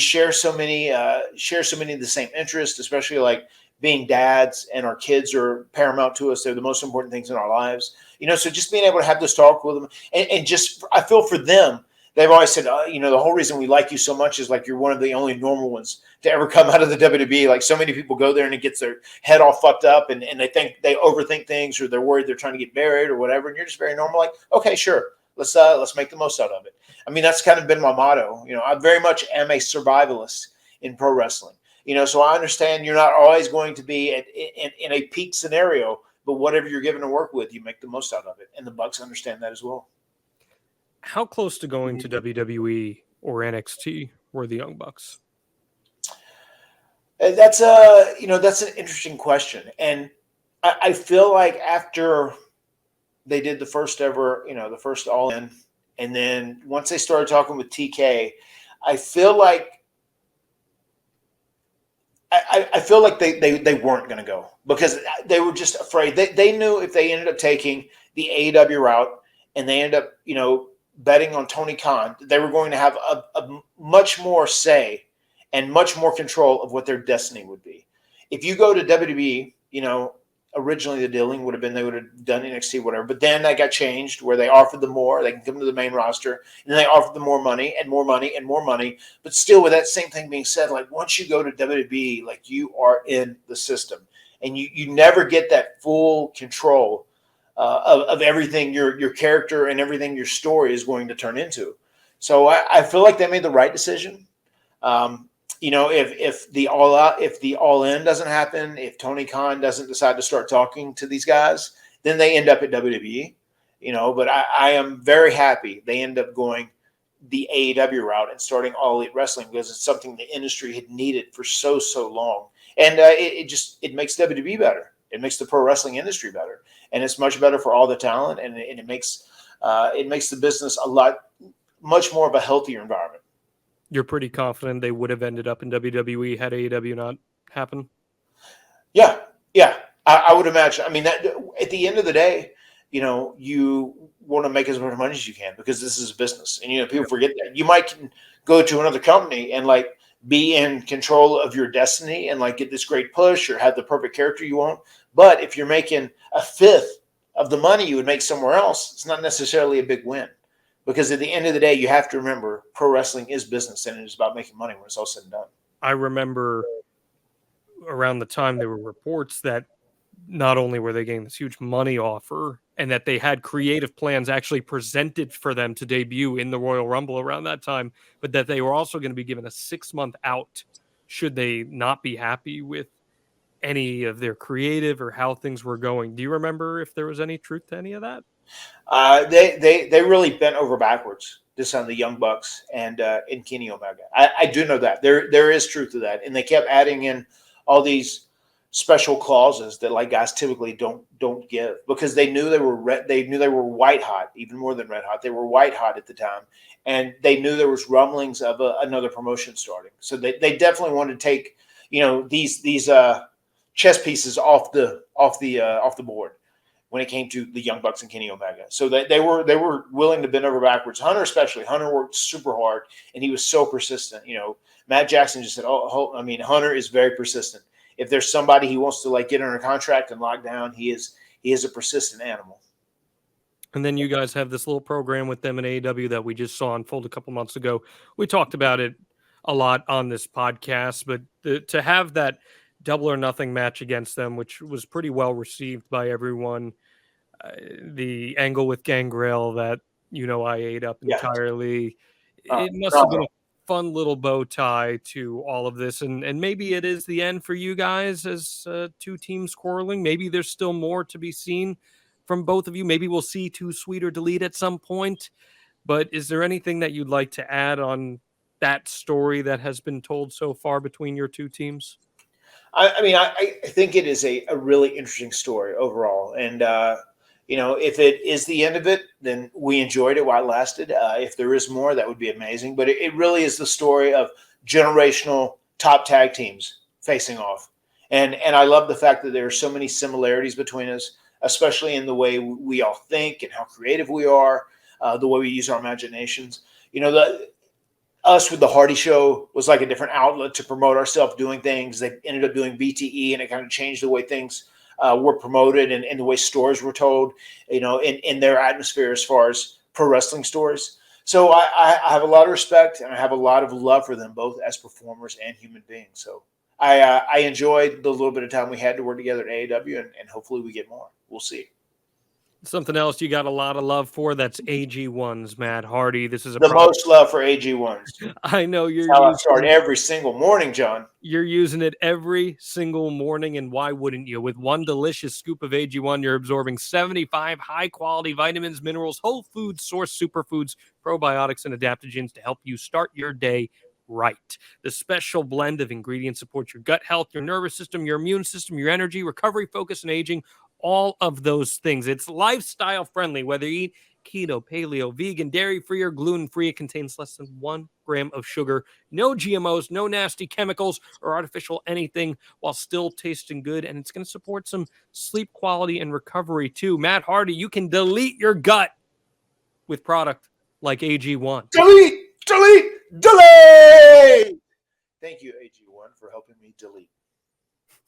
share so many of the same interests, especially like being dads, and our kids are paramount to us. They're the most important things in our lives, so just being able to have this talk with them, and just I feel for them. They've always said, the whole reason we like you so much is like you're one of the only normal ones to ever come out of the WWE. Like so many people go there and it gets their head all fucked up, and they think they overthink things, or they're worried they're trying to get married or whatever. And you're just very normal. Like, okay, sure. Let's make the most out of it. I mean, that's kind of been my motto. I very much am a survivalist in pro wrestling. So I understand you're not always going to be in a peak scenario, but whatever you're given to work with, you make the most out of it. And the Bucks understand that as well. How close to going to WWE or NXT were the Young Bucks? That's an interesting question. And I feel like after they did the first ever, the first All In, and then once they started talking with TK, I feel like they weren't going to go, because they were just afraid. They knew if they ended up taking the AEW route and they ended up, betting on Tony Khan, they were going to have a much more say and much more control of what their destiny would be. If you go to WWE, originally the dealing would have been they would have done NXT, whatever, but then that got changed where they offered them more. They can come to the main roster, and then they offered them more money and more money and more money. But still, with that same thing being said, like once you go to WWE, like you are in the system, and you never get that full control of everything your character and everything your story is going to turn into. So I feel like they made the right decision. If the all in doesn't happen, if Tony Khan doesn't decide to start talking to these guys, then they end up at WWE. But I am very happy they end up going the AEW route and starting All Elite Wrestling, because it's something the industry had needed for so long, and it makes WWE better. It makes the pro wrestling industry better, and it's much better for all the talent, and it makes the business much more of a healthier environment. You're pretty confident they would have ended up in WWE had AEW not happened? Yeah. I would imagine. I mean, that at the end of the day, you want to make as much money as you can, because this is a business, and people forget that. You might go to another company and like be in control of your destiny and like get this great push or have the perfect character you want. But if you're making a fifth of the money you would make somewhere else, it's not necessarily a big win, because at the end of the day, you have to remember pro wrestling is business, and it's about making money when it's all said and done. I remember around the time there were reports that not only were they getting this huge money offer, and that they had creative plans actually presented for them to debut in the Royal Rumble around that time, but that they were also going to be given a 6-month out should they not be happy with any of their creative or how things were going. Do you remember if there was any truth to any of that? They really bent over backwards to sign the Young Bucks and Kenny Omega. I do know that there is truth to that, and they kept adding in all these special clauses that like guys typically don't give, because they knew they were white hot, even more than red hot. They were white hot at the time, and they knew there was rumblings of another promotion starting. So they definitely wanted to take these chess pieces off the board when it came to the Young Bucks and Kenny Omega. So they were willing to bend over backwards. Hunter worked super hard, and he was so persistent. Matt Jackson just said, Hunter is very persistent. If there's somebody he wants to like get under contract and lock down, he is he is a persistent animal. And then you guys have this little program with them in AEW that we just saw unfold a couple months ago. We talked about it a lot on this podcast, but to have that Double or Nothing match against them, which was pretty well received by everyone, the angle with Gangrel that, I ate up entirely. It must have been a fun little bow tie to all of this. And maybe it is the end for you guys as two teams quarreling. Maybe there's still more to be seen from both of you. Maybe we'll see Too Sweet or Delete at some point. But is there anything that you'd like to add on that story that has been told so far between your two teams? I think it is a really interesting story overall. And, if it is the end of it, then we enjoyed it while it lasted. If there is more, that would be amazing. But it really is the story of generational top tag teams facing off. And I love the fact that there are so many similarities between us, especially in the way we all think and how creative we are, the way we use our imaginations. Us with the Hardy Show was like a different outlet to promote ourselves doing things. They ended up doing BTE, and it kind of changed the way things were promoted and the way stories were told, in their atmosphere as far as pro wrestling stories. So I have a lot of respect and I have a lot of love for them both as performers and human beings. So I enjoyed the little bit of time we had to work together at AEW, and hopefully we get more. We'll see. Something else you got a lot of love for, that's AG1s, Matt Hardy. This is the most love for AG1s. I know you're how I start every single morning, John. You're using it every single morning, and why wouldn't you? With one delicious scoop of AG1, you're absorbing 75 high-quality vitamins, minerals, whole food source superfoods, probiotics, and adaptogens to help you start your day right. The special blend of ingredients supports your gut health, your nervous system, your immune system, your energy, recovery, focus, and aging. All of those things. It's lifestyle friendly, whether you eat keto, paleo, vegan, dairy-free, or gluten-free. It contains less than 1 gram of sugar, no GMOs, no nasty chemicals or artificial anything, while still tasting good. And it's going to support some sleep quality and recovery too. Matt Hardy, you can delete your gut with product like AG1. Delete! Thank you, AG1, for helping me delete.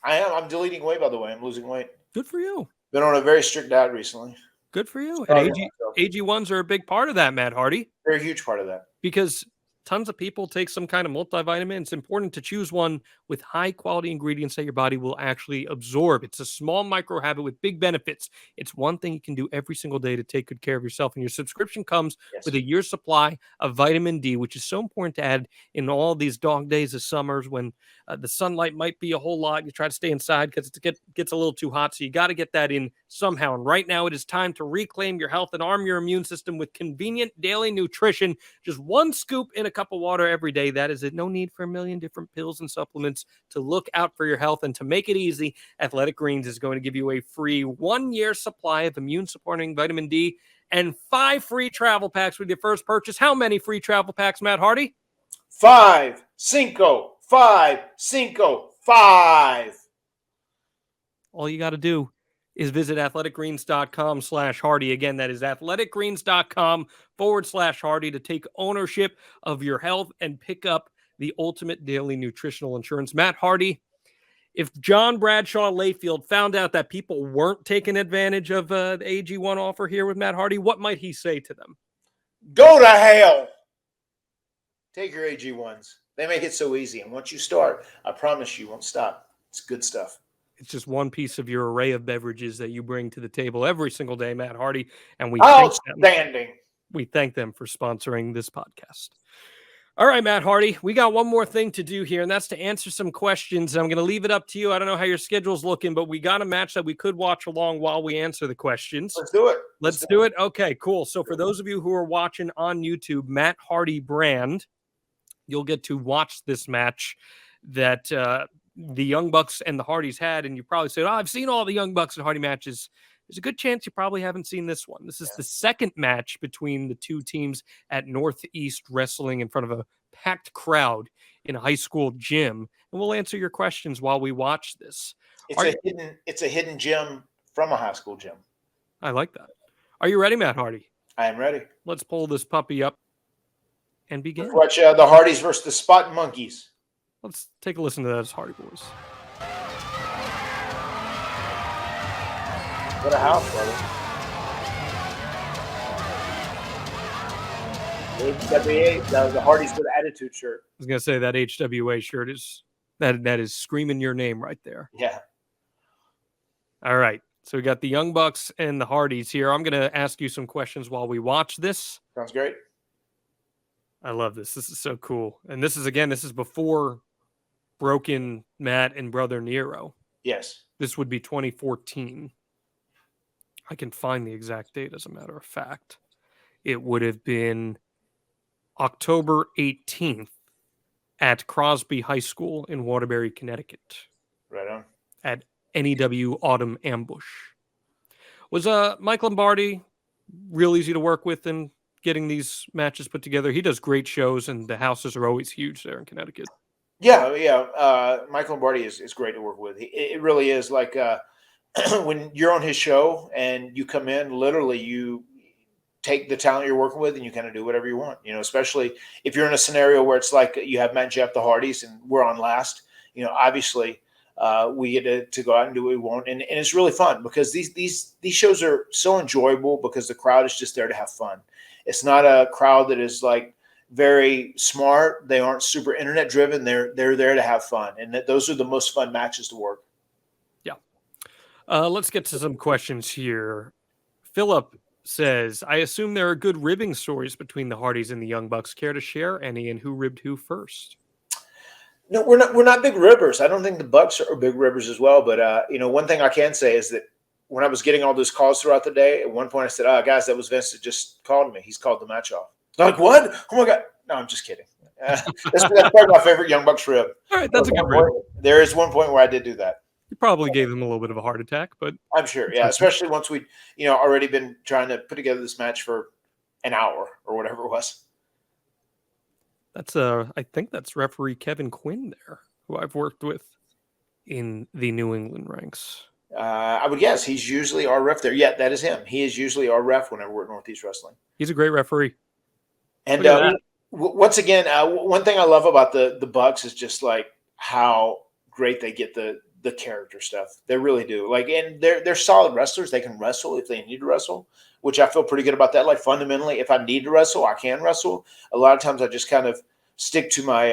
I'm deleting weight, by the way. I'm losing weight. Good for you. Been on a very strict diet recently. Good for you. And AG1s are a big part of that, Matt Hardy. They're a huge part of that. Because tons of people take some kind of multivitamin. It's important to choose one with high-quality ingredients that your body will actually absorb. It's a small micro habit with big benefits. It's one thing you can do every single day to take good care of yourself. And your subscription comes with a year's supply of vitamin D, which is so important to add in all these dog days of summers when the sunlight might be a whole lot. You try to stay inside because it gets a little too hot. So you got to get that in somehow. And right now it is time to reclaim your health and arm your immune system with convenient daily nutrition. Just one scoop in a cup of water every day. That is it. No need for a million different pills and supplements to look out for your health. And to make it easy, Athletic Greens is going to give you a free 1-year supply of immune-supporting vitamin D and 5 free travel packs with your first purchase. How many free travel packs, Matt Hardy? 5. All you got to do is visit athleticgreens.com/Hardy. Again, that is athleticgreens.com/Hardy to take ownership of your health and pick up the ultimate daily nutritional insurance. Matt Hardy, if John Bradshaw Layfield found out that people weren't taking advantage of the AG1 offer here with Matt Hardy, what might he say to them? Go to hell. Take your AG1s. They make it so easy. And once you start, I promise you won't stop. It's good stuff. It's just one piece of your array of beverages that you bring to the table every single day, Matt Hardy. And we thank them for sponsoring this podcast. All right, Matt Hardy, we got one more thing to do here, and that's to answer some questions. I'm going to leave it up to you. I don't know how your schedule's looking, but we got a match that we could watch along while we answer the questions. Let's do it. Let's do it. Okay, cool. So for those of you who are watching on YouTube, Matt Hardy Brand, you'll get to watch this match that the Young Bucks and the Hardys had, and you probably said, I've seen all the Young Bucks and Hardy matches. There's a good chance you probably haven't seen this one. This is the second match between the two teams at Northeast Wrestling in front of a packed crowd in a high school gym. And we'll answer your questions while we watch this. It's a hidden gem from a high school gym. I like that. Are you ready, Matt Hardy? I am ready. Let's pull this puppy up and begin. Let's watch the Hardys versus the Spot Monkeys. Let's take a listen to those Hardy Boys. What a house, brother. HWA, the Hardys with Attitude shirt. I was gonna say that HWA shirt is that is screaming your name right there. Yeah. All right. So we got the Young Bucks and the Hardys here. I'm gonna ask you some questions while we watch this. Sounds great. I love this. This is so cool. And this is before Broken Matt and Brother Nero. Yes. This would be 2014. I can find the exact date, as a matter of fact. It would have been October 18th at Crosby High School in Waterbury, Connecticut. Right on. At NEW Autumn Ambush. Was Mike Lombardi real easy to work with in getting these matches put together? He does great shows, and the houses are always huge there in Connecticut. Yeah. Mike Lombardi is great to work with. It really is like when you're on his show and you come in, literally you take the talent you're working with and you kind of do whatever you want, especially if you're in a scenario where it's like you have Matt and Jeff, the Hardys, and we're on last, obviously we get to go out and do what we want. And it's really fun because these shows are so enjoyable because the crowd is just there to have fun. It's not a crowd that is like very smart. They aren't super internet driven. They're there to have fun. And those are the most fun matches to work. Yeah. Let's get to some questions here. Philip says, I assume there are good ribbing stories between the Hardys and the Young Bucks. Care to share any, and who ribbed who first? No, we're not big ribbers. I don't think the Bucks are big ribbers as well. But one thing I can say is that when I was getting all those calls throughout the day, at one point I said, guys, that was Vince that just called me. He's called the match off. Like, what? Oh my God. No, I'm just kidding. That's probably my favorite Young Bucks rib. All right, that's a good rib. There is one point where I did do that. You probably gave him a little bit of a heart attack, but I'm sure, yeah. Especially once we'd, already been trying to put together this match for an hour or whatever it was. That's I think that's referee Kevin Quinn there, who I've worked with in the New England ranks. I would guess he's usually our ref there. Yeah, that is him. He is usually our ref whenever we're at Northeast Wrestling. He's a great referee. And once again, one thing I love about the Bucks is just like how great they get the character stuff. They really do. Like, and they're solid wrestlers. They can wrestle if they need to wrestle, which I feel pretty good about that. Like, fundamentally, if I need to wrestle, I can wrestle. A lot of times I just kind of stick to my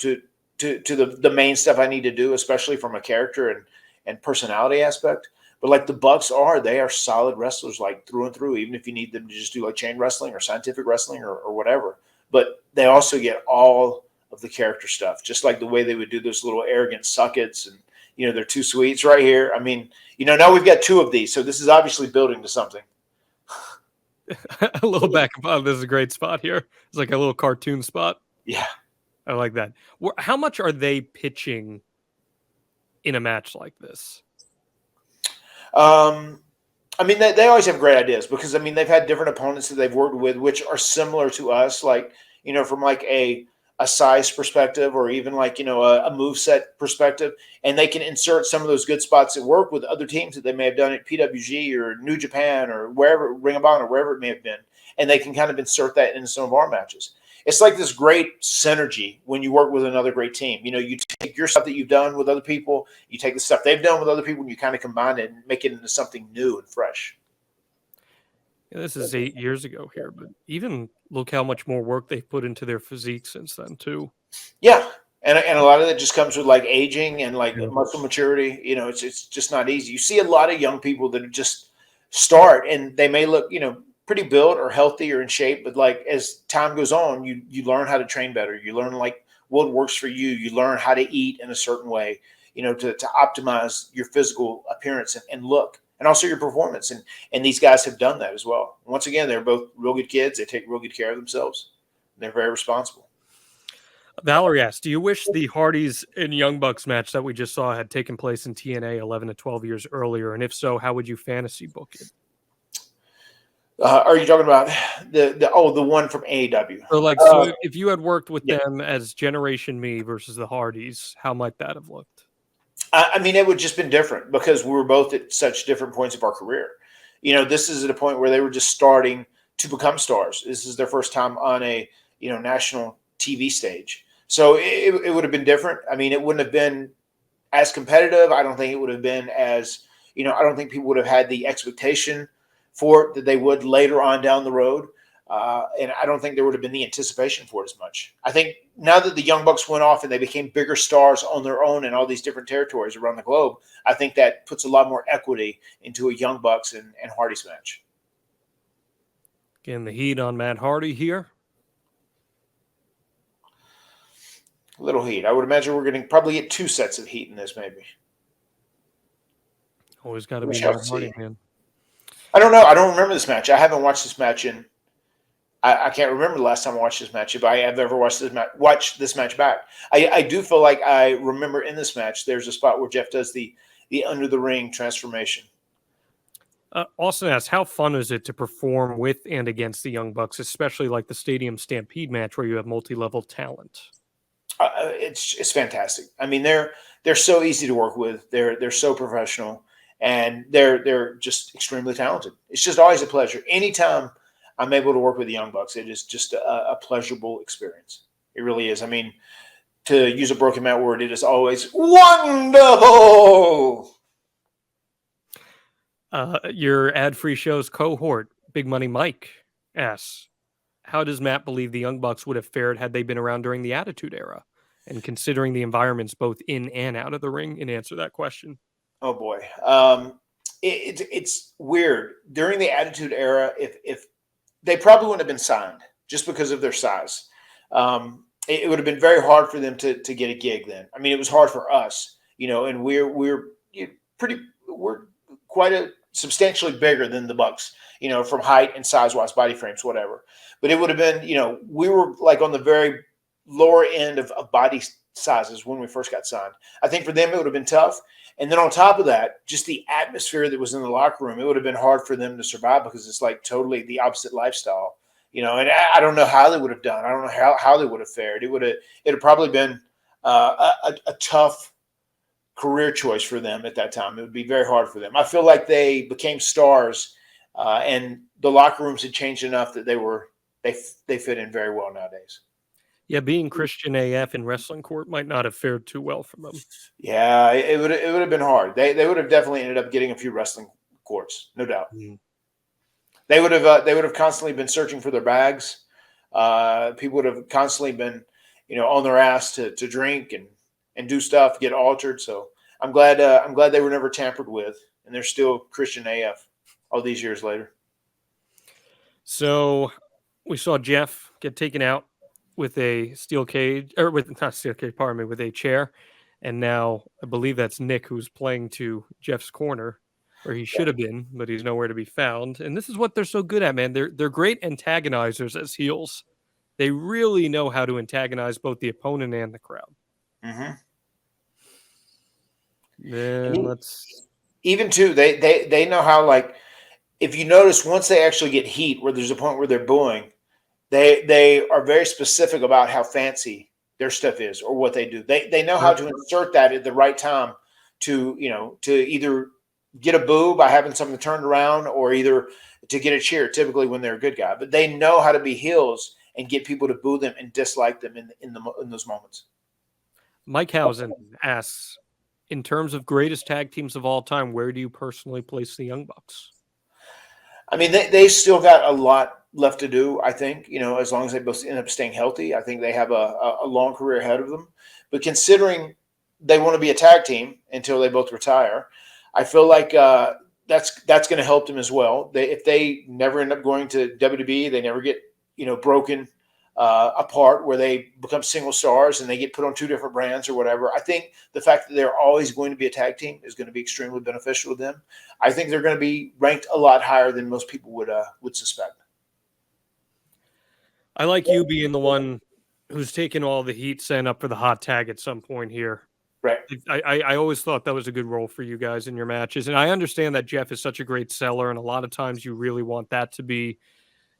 to the main stuff I need to do, especially from a character and personality aspect. But like the Bucks they are solid wrestlers, like through and through, even if you need them to just do like chain wrestling or scientific wrestling or whatever. But they also get all of the character stuff, just like the way they would do those little arrogant suckets and, they're too sweets right here. I mean, now we've got two of these, so this is obviously building to something. A little back and forth. This is a great spot here. It's like a little cartoon spot. Yeah. I like that. How much are they pitching in a match like this? I mean, they always have great ideas because, I mean, they've had different opponents that they've worked with, which are similar to us, like, from like a size perspective or even like, a moveset perspective. And they can insert some of those good spots that work with other teams that they may have done at PWG or New Japan or wherever, Ring of Honor, wherever it may have been. And they can kind of insert that into some of our matches. It's like this great synergy when you work with another great team. You take your stuff that you've done with other people, you take the stuff they've done with other people, and you kind of combine it and make it into something new and fresh. Yeah, this is 8 years ago here, but even look how much more work they've put into their physique since then, too. Yeah, and a lot of that just comes with like aging and like muscle maturity. It's just not easy. You see a lot of young people that just start and they may look, pretty built or healthy or in shape, but like as time goes on, you learn how to train better. You learn like what works for you. You learn how to eat in a certain way, to optimize your physical appearance and look. And also your performance. And these guys have done that as well. Once again, they're both real good kids. They take real good care of themselves. They're very responsible. Valerie asks, do you wish the Hardys and Young Bucks match that we just saw had taken place in TNA 11 to 12 years earlier? And if so, how would you fantasy book it? Are you talking about the one from AEW? Or like, so if you had worked with them as Generation Me versus the Hardys, how might that have looked? I mean, it would just been different because we were both at such different points of our career. This is at a point where they were just starting to become stars. This is their first time on a, national TV stage. So it would have been different. I mean, it wouldn't have been as competitive. I don't think it would have been as, I don't think people would have had the expectation for it that they would later on down the road. And I don't think there would have been the anticipation for it as much. I think now that the Young Bucks went off and they became bigger stars on their own in all these different territories around the globe, I think that puts a lot more equity into a Young Bucks and Hardy's match. Again, the heat on Matt Hardy here. A little heat. I would imagine we're going to probably get 2 sets of heat in this, maybe. Always got to be Matt Hardy, man. I don't know. I don't remember this match. I haven't watched this match in. I can't remember the last time I watched this match. If I have ever watched this match back, I do feel like I remember in this match there's a spot where Jeff does the under the ring transformation. Austin asks, how fun is it to perform with and against the Young Bucks, especially like the Stadium Stampede match where you have multi-level talent? It's fantastic. I mean, they're so easy to work with. They're so professional, and they're just extremely talented. It's just always a pleasure. Anytime I'm able to work with the Young Bucks, it is just a pleasurable experience. It really is. I mean, to use a broken Matt word, it is always wonderful. Your ad-free show's cohort, Big Money Mike, asks, how does Matt believe the Young Bucks would have fared had they been around during the Attitude Era? And considering the environments both in and out of the ring, and answer that question. Oh, boy. It's weird. During the Attitude Era, if they probably wouldn't have been signed just because of their size. It would have been very hard for them to get a gig then. I mean, it was hard for us, and we're quite substantially bigger than the Bucks, from height and size-wise, body frames, whatever. But it would have been, we were like on the very lower end of body sizes when we first got signed. I think for them it would have been tough. And then on top of that, just the atmosphere that was in the locker room, it would have been hard for them to survive because it's like totally the opposite lifestyle, and I don't know how they would have done. I don't know how they would have fared. It would have probably been a tough career choice for them at that time. It would be very hard for them. I feel like they became stars, and the locker rooms had changed enough that they fit in very well nowadays. Yeah, being Christian AF in wrestling court might not have fared too well for them. Yeah, it would have been hard. They would have definitely ended up getting a few wrestling courts, no doubt. Mm. They would have constantly been searching for their bags. People would have constantly been, on their ass to drink and do stuff, get altered. So I'm glad they were never tampered with, and they're still Christian AF all these years later. So we saw Jeff get taken out with a steel cage, or with not steel cage, pardon me, with a chair, and now I believe that's Nick who's playing to Jeff's corner, where he should have been, but he's nowhere to be found. And this is what they're so good at, man. They're great antagonizers as heels. They really know how to antagonize both the opponent and the crowd. Mm-hmm. Then even too, they know how, like, if you notice, once they actually get heat, where there's a point where they're booing, they are very specific about how fancy their stuff is or what they do. They know how to insert that at the right time to either get a boo by having something turned around or either to get a cheer, typically when they're a good guy. But they know how to be heels and get people to boo them and dislike them in those moments. Mike Housen asks, in terms of greatest tag teams of all time, where do you personally place the Young Bucks? I mean, they still got a lot left to do, I think, as long as they both end up staying healthy. I think they have a long career ahead of them. But considering they want to be a tag team until they both retire, I feel like that's going to help them as well. If they never end up going to WWE, they never get broken apart where they become single stars and they get put on 2 different brands or whatever. I think the fact that they're always going to be a tag team is going to be extremely beneficial to them. I think they're going to be ranked a lot higher than most people would suspect. I like you being the one who's taking all the heat, setting up for the hot tag at some point here. Right. I always thought that was a good role for you guys in your matches. And I understand that Jeff is such a great seller, and a lot of times you really want that to be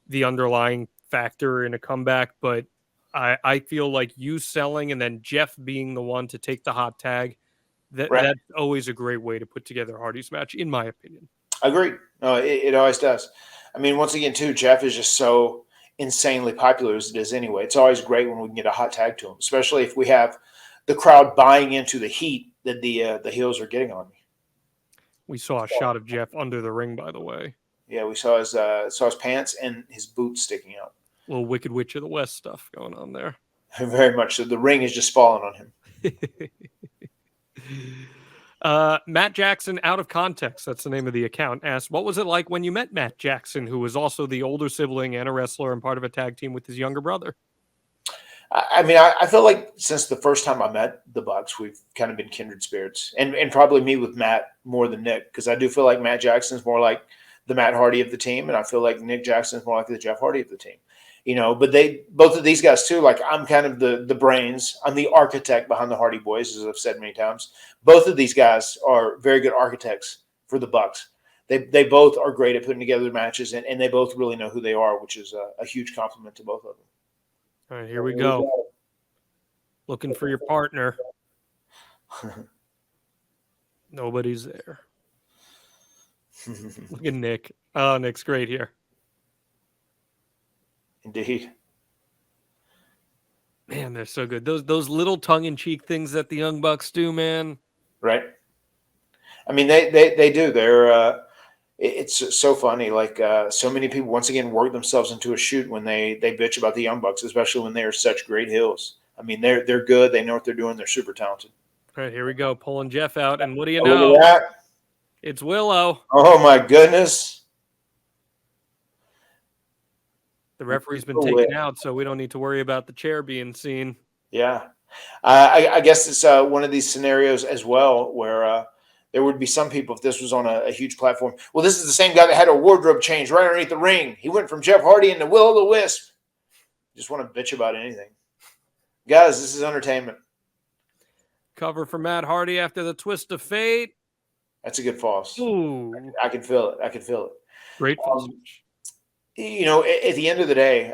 the underlying factor in a comeback. But I feel like you selling and then Jeff being the one to take the hot tag, that's always a great way to put together a Hardy's match, in my opinion. Agreed. No, it always does. I mean, once again, too, Jeff is just so insanely popular as it is anyway. It's always great when we can get a hot tag to him, especially if we have the crowd buying into the heat that the heels are getting on me. We saw a shot of Jeff under the ring, by the way. Yeah, we saw his pants and his boots sticking out. Little Wicked Witch of the West stuff going on there. Very much so. The ring is just falling on him. Matt Jackson, out of context, that's the name of the account, asked, what was it like when you met Matt Jackson, who was also the older sibling and a wrestler and part of a tag team with his younger brother? I mean, I feel like since the first time I met the Bucks, we've kind of been kindred spirits, and probably me with Matt more than Nick, because I do feel like Matt Jackson is more like the Matt Hardy of the team, and I feel like Nick Jackson is more like the Jeff Hardy of the team. You know, but both of these guys too, like I'm kind of the brains. I'm the architect behind the Hardy Boys, as I've said many times. Both of these guys are very good architects for the Bucks. They both are great at putting together matches, and they both really know who they are, which is a huge compliment to both of them. All right, here we go. Looking for your partner. Nobody's there. Look at Nick. Oh, Nick's great here. Indeed. Man, they're so good. Those little tongue-in-cheek things that the Young Bucks do, man. Right. I mean, they do. They're it's so funny. Like so many people once again work themselves into a shoot when they bitch about the Young Bucks, especially when they are such great heels. I mean, they're good. They know what they're doing. They're super talented. All right, here we go. Pulling Jeff out, and what do you Look know? at that. It's Willow. Oh my goodness. The referee's been taken out, so we don't need to worry about the chair being seen. Yeah. I guess it's one of these scenarios as well where there would be some people, if this was on a huge platform, well, this is the same guy that had a wardrobe change right underneath the ring. He went from Jeff Hardy into Will-O-the-Wisp. Just want to bitch about anything. Guys, this is entertainment. Cover for Matt Hardy after the twist of fate. That's a good false. Ooh. I can feel it. I can feel it. Great false. You know, at the end of the day,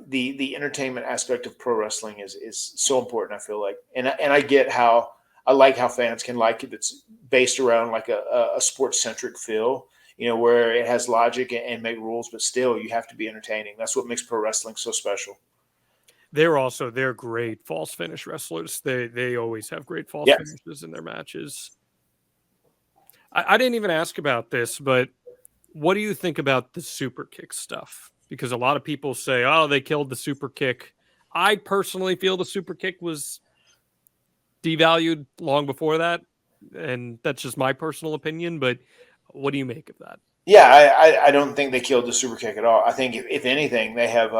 the entertainment aspect of pro wrestling is so important, I feel like. And I get how I like how fans can like it. It's based around like a sports-centric feel, you know, where it has logic and make rules, but still you have to be entertaining. That's what makes pro wrestling so special. They're great false finish wrestlers. They always have great false finishes in their matches. I didn't even ask about this, but what do you think about the super kick stuff? Because a lot of people say, oh, they killed the super kick. I personally feel the super kick was devalued long before that. And that's just my personal opinion. But what do you make of that? Yeah, I don't think they killed the super kick at all. I think if anything, they have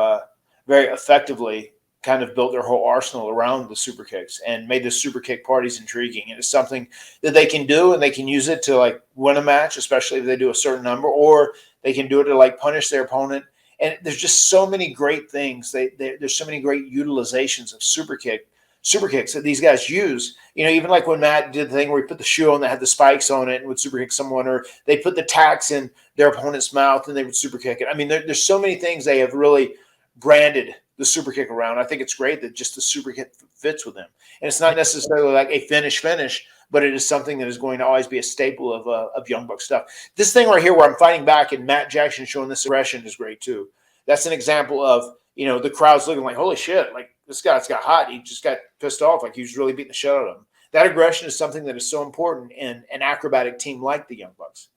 very effectively kind of built their whole arsenal around the super kicks and made the super kick parties intriguing. And it's something that they can do, and they can use it to like win a match, especially if they do a certain number, or they can do it to like punish their opponent. And there's just so many great things. There's so many great utilizations of super kicks that these guys use. You know, even like when Matt did the thing where he put the shoe on that had the spikes on it and would super kick someone, or they put the tacks in their opponent's mouth and they would super kick it. I mean, there's so many things they have really branded the super kick around. I think it's great that just the super kick fits with them. And it's not necessarily like a finish, but it is something that is going to always be a staple of Young Buck stuff. This thing right here where I'm fighting back and Matt Jackson showing this aggression is great too. That's an example of, you know, the crowd's looking like, holy shit, like this guy's got hot. He just got pissed off. Like he was really beating the shit out of him. That aggression is something that is so important in an acrobatic team like the Young Bucks.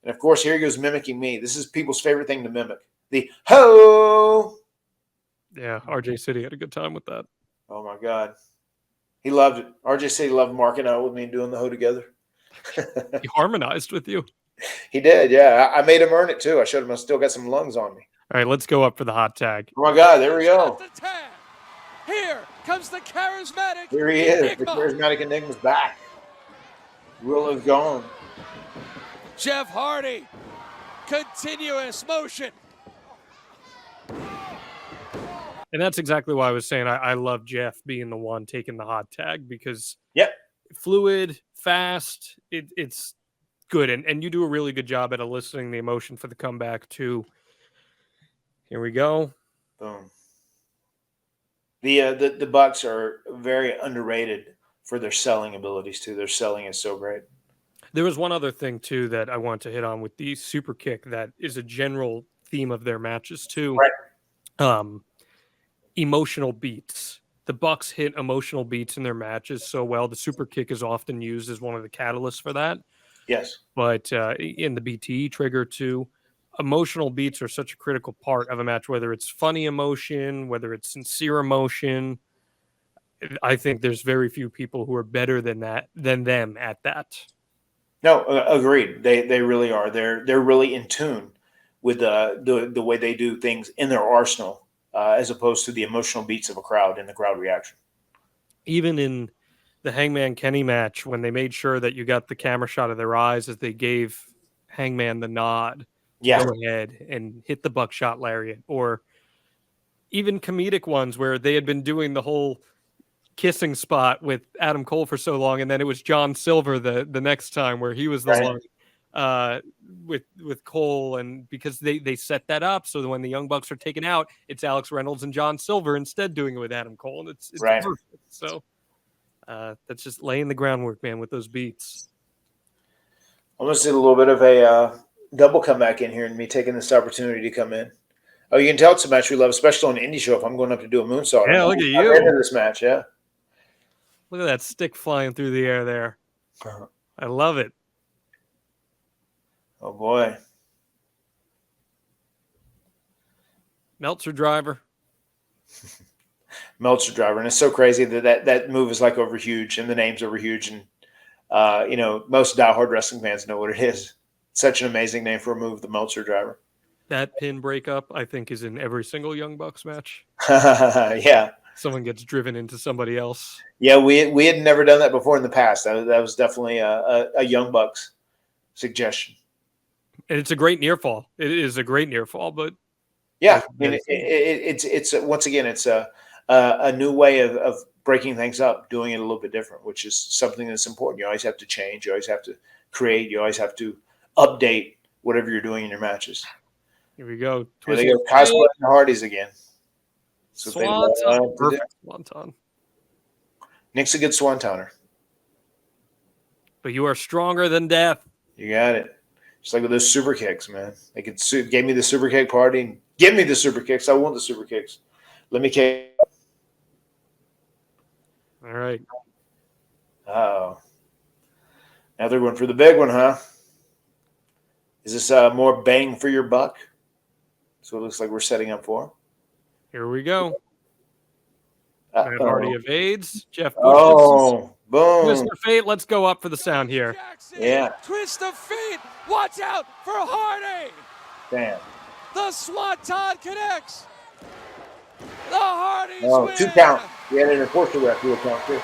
And of course, here he goes mimicking me. This is people's favorite thing to mimic. The ho. Yeah, RJ City had a good time with that. Oh, my God. He loved it. RJ City loved marking out with me and doing the hoe together. He harmonized with you. He did, yeah. I made him earn it, too. I showed him I still got some lungs on me. All right, let's go up for the hot tag. Oh, my God. There we go. Here comes the charismatic. Here he is. The charismatic Enigma's back. Willow's gone. Jeff Hardy. Continuous motion. And that's exactly why I was saying I love Jeff being the one taking the hot tag, because fluid, fast, it's good. And you do a really good job at eliciting the emotion for the comeback, too. Here we go. Boom. The Bucks are very underrated for their selling abilities, too. Their selling is so great. There was one other thing, too, that I want to hit on with the super kick that is a general theme of their matches, too. Right. Emotional beats. The Bucks hit emotional beats in their matches so well. The super kick is often used as one of the catalysts for that. Yes. But in the BTE trigger too, emotional beats are such a critical part of a match, whether it's funny emotion, whether it's sincere emotion. I think there's very few people who are better than them at that. No, agreed. They really are. They're really in tune with the way they do things in their arsenal, as opposed to the emotional beats of a crowd and the crowd reaction. Even in the Hangman Kenny match, when they made sure that you got the camera shot of their eyes as they gave Hangman the nod, Yeah. go ahead and hit the buckshot lariat, or even comedic ones where they had been doing the whole kissing spot with Adam Cole for so long, and then it was John Silver the next time where he was the one with Cole, and because they set that up so that when the Young Bucks are taken out, it's Alex Reynolds and John Silver instead doing it with Adam Cole, and it's right. perfect. So that's just laying the groundwork, man, with those beats. Almost did a little bit of a double comeback in here, and me taking this opportunity to come in. Oh, you can tell it's a match we love, especially on an indie show. If I'm going up to do a moonsault, Yeah, look at you. I'm into this match. Yeah. Look at that stick flying through the air there. I love it. Oh, boy. Meltzer driver. Meltzer driver. And it's so crazy that move is like over huge, and the name's over huge. And, most diehard wrestling fans know what it is. Such an amazing name for a move, the Meltzer driver. That pin breakup, I think, is in every single Young Bucks match. Yeah. Someone gets driven into somebody else. Yeah, we had never done that before in the past. That was definitely a Young Bucks suggestion. And it's a great near fall. It is a great near fall, but yeah, I mean, it's once again, it's a new way of breaking things up, doing it a little bit different, which is something that's important. You always have to change. You always have to create. You always have to update whatever you're doing in your matches. Here we go. Here they go, cosplaying the Hardys again. So Swanton. Perfect Swanton. Nick's a good Swantoner. But you are stronger than death. You got it. Just like with those super kicks, man. They gave me the super kick party. And give me the super kicks. I want the super kicks. Let me kick. All right. Oh. Now they're going for the big one, huh? Is this more bang for your buck? That's what it looks like we're setting up for. Here we go. Matt Hardy evades. Jeff Bush. Oh, boom. Twist of fate. Let's go up for the sound here. Jackson, Yeah. Twist of fate. Watch out for Hardy. Damn. The Swanton connects. The Hardys Oh, win. 2 count. We had an enforcer ref do a count too.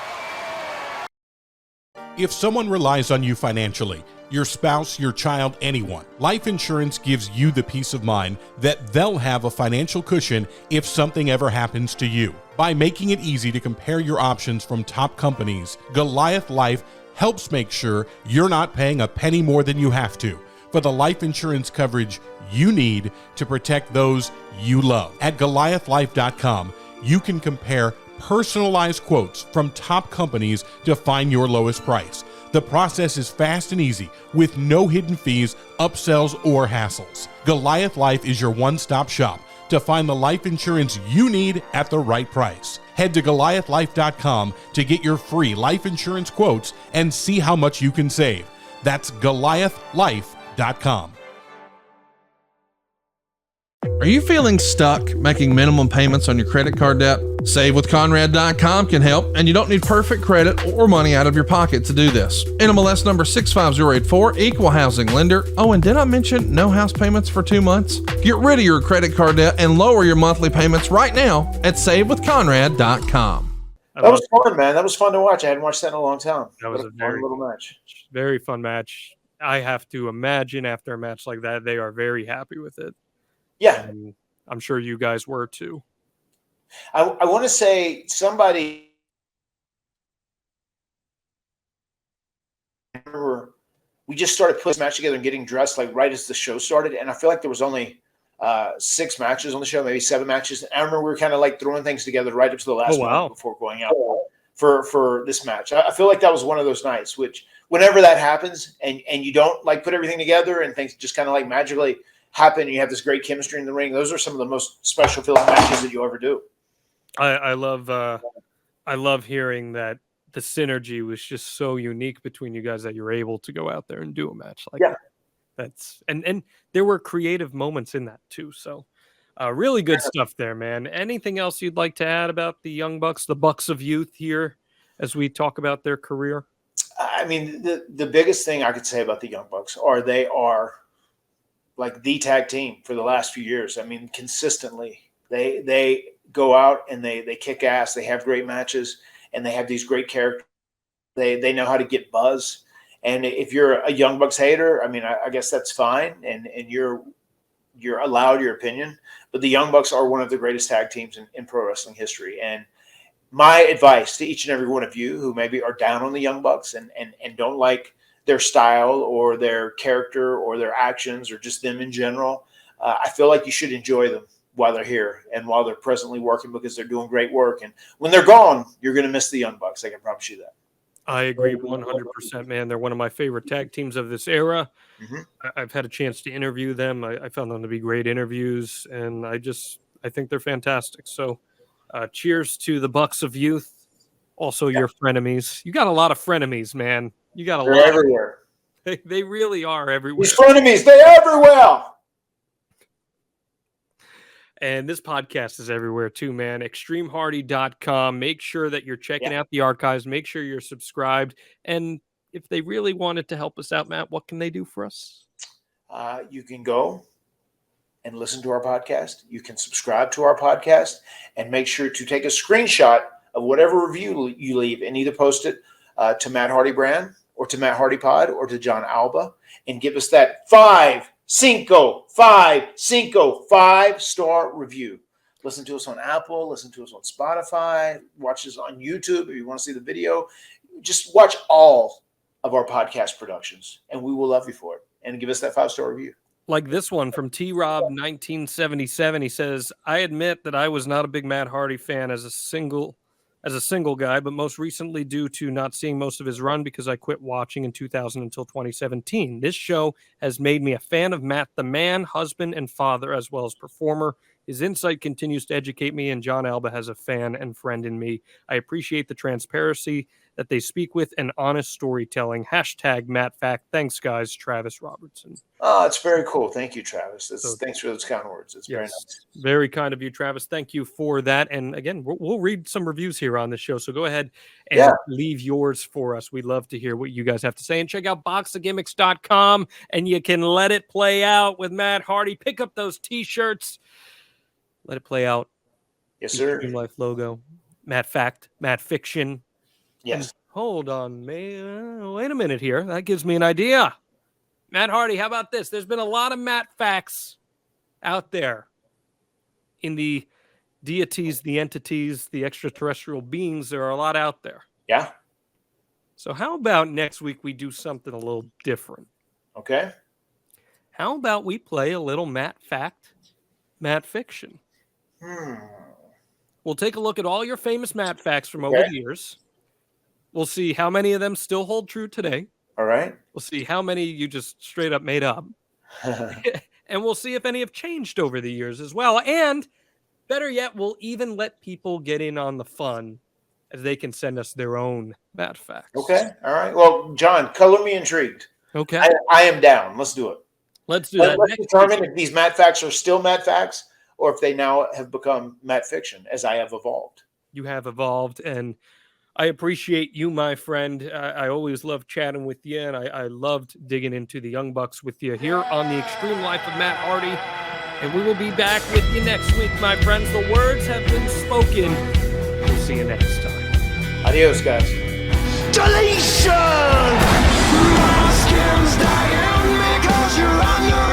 If someone relies on you financially, your spouse, your child, anyone, life insurance gives you the peace of mind that they'll have a financial cushion if something ever happens to you. By making it easy to compare your options from top companies, Goliath Life helps make sure you're not paying a penny more than you have to for the life insurance coverage you need to protect those you love. At GoliathLife.com, you can compare personalized quotes from top companies to find your lowest price. The process is fast and easy with no hidden fees, upsells, or hassles. Goliath Life is your one-stop shop to find the life insurance you need at the right price. Head to GoliathLife.com to get your free life insurance quotes and see how much you can save. That's GoliathLife.com. Are you feeling stuck making minimum payments on your credit card debt? SaveWithConrad.com can help, and you don't need perfect credit or money out of your pocket to do this. NMLS number 65084, equal housing lender. Oh, and did I mention no house payments for 2 months? Get rid of your credit card debt and lower your monthly payments right now at SaveWithConrad.com. That was fun, man. That was fun to watch. I hadn't watched that in a long time. That was a fun little match. Very fun match. I have to imagine after a match like that, they are very happy with it. Yeah. And I'm sure you guys were too. I want to say somebody. I remember we just started putting this match together and getting dressed like right as the show started, and I feel like there was only 6 matches on the show, maybe 7 matches. And I remember we were kind of like throwing things together right up to the last one before going out for this match. I feel like that was one of those nights, which whenever that happens and you don't like put everything together and things just kind of like magically happen, and you have this great chemistry in the ring. Those are some of the most special feeling matches that you'll ever do. I love hearing that the synergy was just so unique between you guys that you're able to go out there and do a match like Yeah. that. And there were creative moments in that too. So really good stuff there, man. Anything else you'd like to add about the Young Bucks, the Bucks of Youth here, as we talk about their career? I mean, the biggest thing I could say about the Young Bucks they are like the tag team for the last few years. I mean, consistently they go out and they kick ass. They have great matches and they have these great characters. They know how to get buzz. And if you're a Young Bucks hater, I mean, I guess that's fine. And you're allowed your opinion, but the Young Bucks are one of the greatest tag teams in pro wrestling history. And my advice to each and every one of you who maybe are down on the Young Bucks and don't like their style or their character or their actions or just them in general, I feel like you should enjoy them while they're here and while they're presently working, because they're doing great work. And when they're gone, you're going to miss the Young Bucks. I can promise you that. I agree 100%, man. They're one of my favorite tag teams of this era. I've had a chance to interview them. I found them to be great interviews, and I think they're fantastic. So cheers to the Bucks of Youth. Also, your frenemies. You got a lot of frenemies, man. You got a lot. Everywhere. They really are everywhere. These frenemies, they're everywhere. And this podcast is everywhere too, man. ExtremeHardy.com. Make sure that you're checking out the archives. Make sure you're subscribed. And if they really wanted to help us out, Matt, what can they do for us? You can go and listen to our podcast. You can subscribe to our podcast and make sure to take a screenshot of whatever review you leave and either post it to Matt Hardy Brand or to Matt Hardy Pod or to John Alba and give us that 5-star review. Listen to us on Apple, listen to us on Spotify, watch us on YouTube if you want to see the video. Just watch all of our podcast productions and we will love you for it. And give us that 5-star review. Like this one from T-Rob 1977. He says, I admit that I was not a big Matt Hardy fan as a single guy, but most recently due to not seeing most of his run because I quit watching in 2000 until 2017. This show has made me a fan of Matt, the man, husband, and father, as well as performer. His insight continues to educate me, and John Alba has a fan and friend in me. I appreciate the transparency that they speak with and honest storytelling. #MattFact. Thanks, guys. Travis Robertson. Oh, it's very cool. Thank you, Travis. Thanks for those kind words. It's very nice. Very kind of you, Travis. Thank you for that. And again, we'll read some reviews here on the show. So go ahead and leave yours for us. We'd love to hear what you guys have to say. And check out boxofgimmicks.com and you can let it play out with Matt Hardy. Pick up those T-shirts. Let it play out. Yes, sir. Extreme Life logo. Matt Fact. Matt Fiction. Yes. And hold on, man. Wait a minute here. That gives me an idea. Matt Hardy, how about this? There's been a lot of Matt Facts out there in the deities, the entities, the extraterrestrial beings. There are a lot out there. Yeah. So how about next week we do something a little different? Okay. How about we play a little Matt Fact, Matt Fiction? We'll take a look at all your famous Matt Facts from over the years. We'll see how many of them still hold true today. All right. We'll see how many you just straight up made up. And we'll see if any have changed over the years as well. And better yet, we'll even let people get in on the fun as they can send us their own Matt Facts. Okay. All right. Well, John, color me intrigued. Okay. I am down. Let's do it. Let's do that. Let's determine if these Matt Facts are still Matt Facts or if they now have become Matt Fiction as I have evolved. You have evolved, and I appreciate you, my friend. I always love chatting with you, and I loved digging into the Young Bucks with you here on the Extreme Life of Matt Hardy. And we will be back with you next week, my friends. The words have been spoken. We'll see you next time. Adios, guys. Deletion! My skin's dying because you're on your